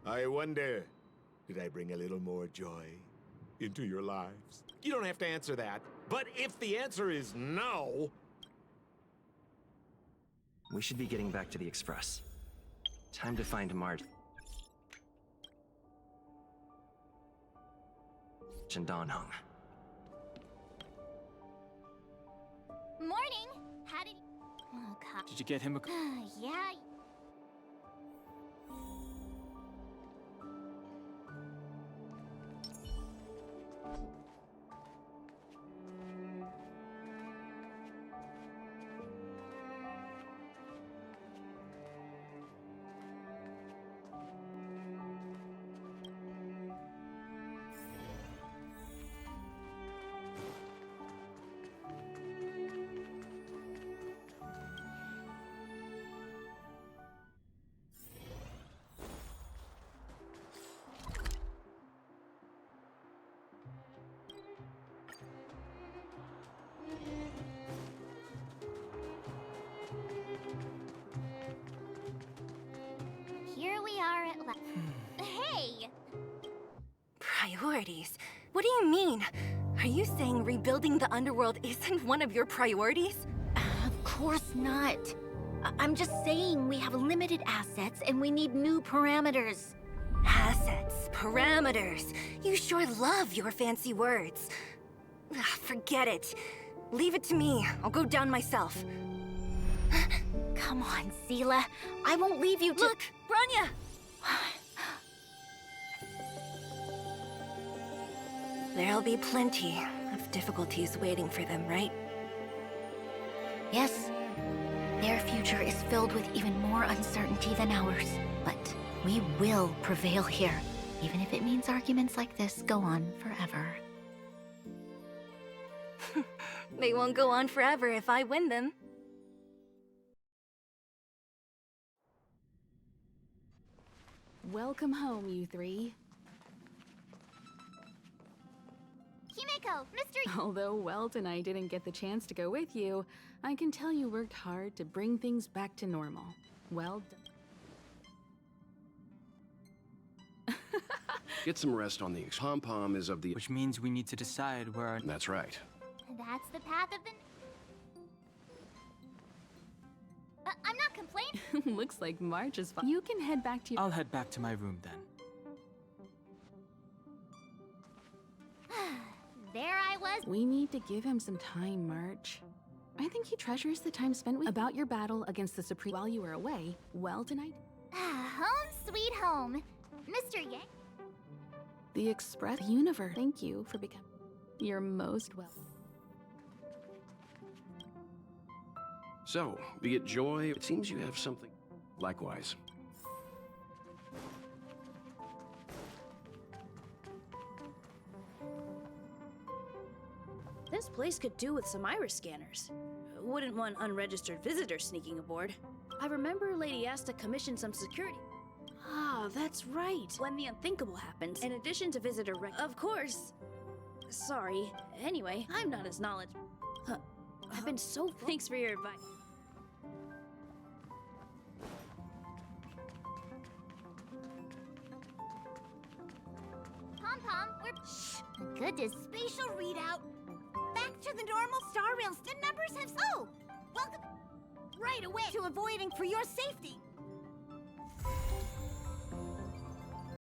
I wonder, did I bring a little more joy into your lives? You don't have to answer that, but if the answer is no... We should be getting back to the Express. Time to find Marge and Dawn Hung. Morning! How did... Oh, God. Did you get him a... Yeah... Priorities? What do you mean? Are you saying rebuilding the underworld isn't one of your priorities? Of course not. I'm just saying we have limited assets and we need new parameters. Assets, parameters. You sure love your fancy words. Ugh, forget it. Leave it to me. I'll go down myself. Come on, Seela. I won't leave you to— Look, Bronya! There'll be plenty of difficulties waiting for them, right? Yes. Their future is filled with even more uncertainty than ours. But we will prevail here, even if it means arguments like this go on forever. They won't go on forever if I win them. Welcome home, you three. Himeko, Mr. Although Welt and I didn't get the chance to go with you, I can tell you worked hard to bring things back to normal. Well done. Get some rest on the pom-pom is of the... Which means we need to decide where our... That's right. That's the path of the... I'm not complaining. Looks like March is fine. You can head back to your... I'll head back to my room then. There I was. We need to give him some time, March. I think he treasures the time spent with about your battle against the Supreme while you were away. Well, tonight? Home sweet home. Mr. Yang. The Express Universe. Thank you for becoming... You're most welcome. So, be it joy, it seems you have something. Likewise. This place could do with some iris scanners. Wouldn't want unregistered visitors sneaking aboard. I remember Lady Asta commissioned some security. Ah, that's right. When the unthinkable happens, in addition to visitor Of course. Sorry. Anyway, I'm not as knowledgeable. Huh. I've been so... Thanks for your advice. Pom-pom, we're... Shh! A good spatial readout. Back to the normal star rails. The numbers have... Oh! Welcome right away to avoiding for your safety.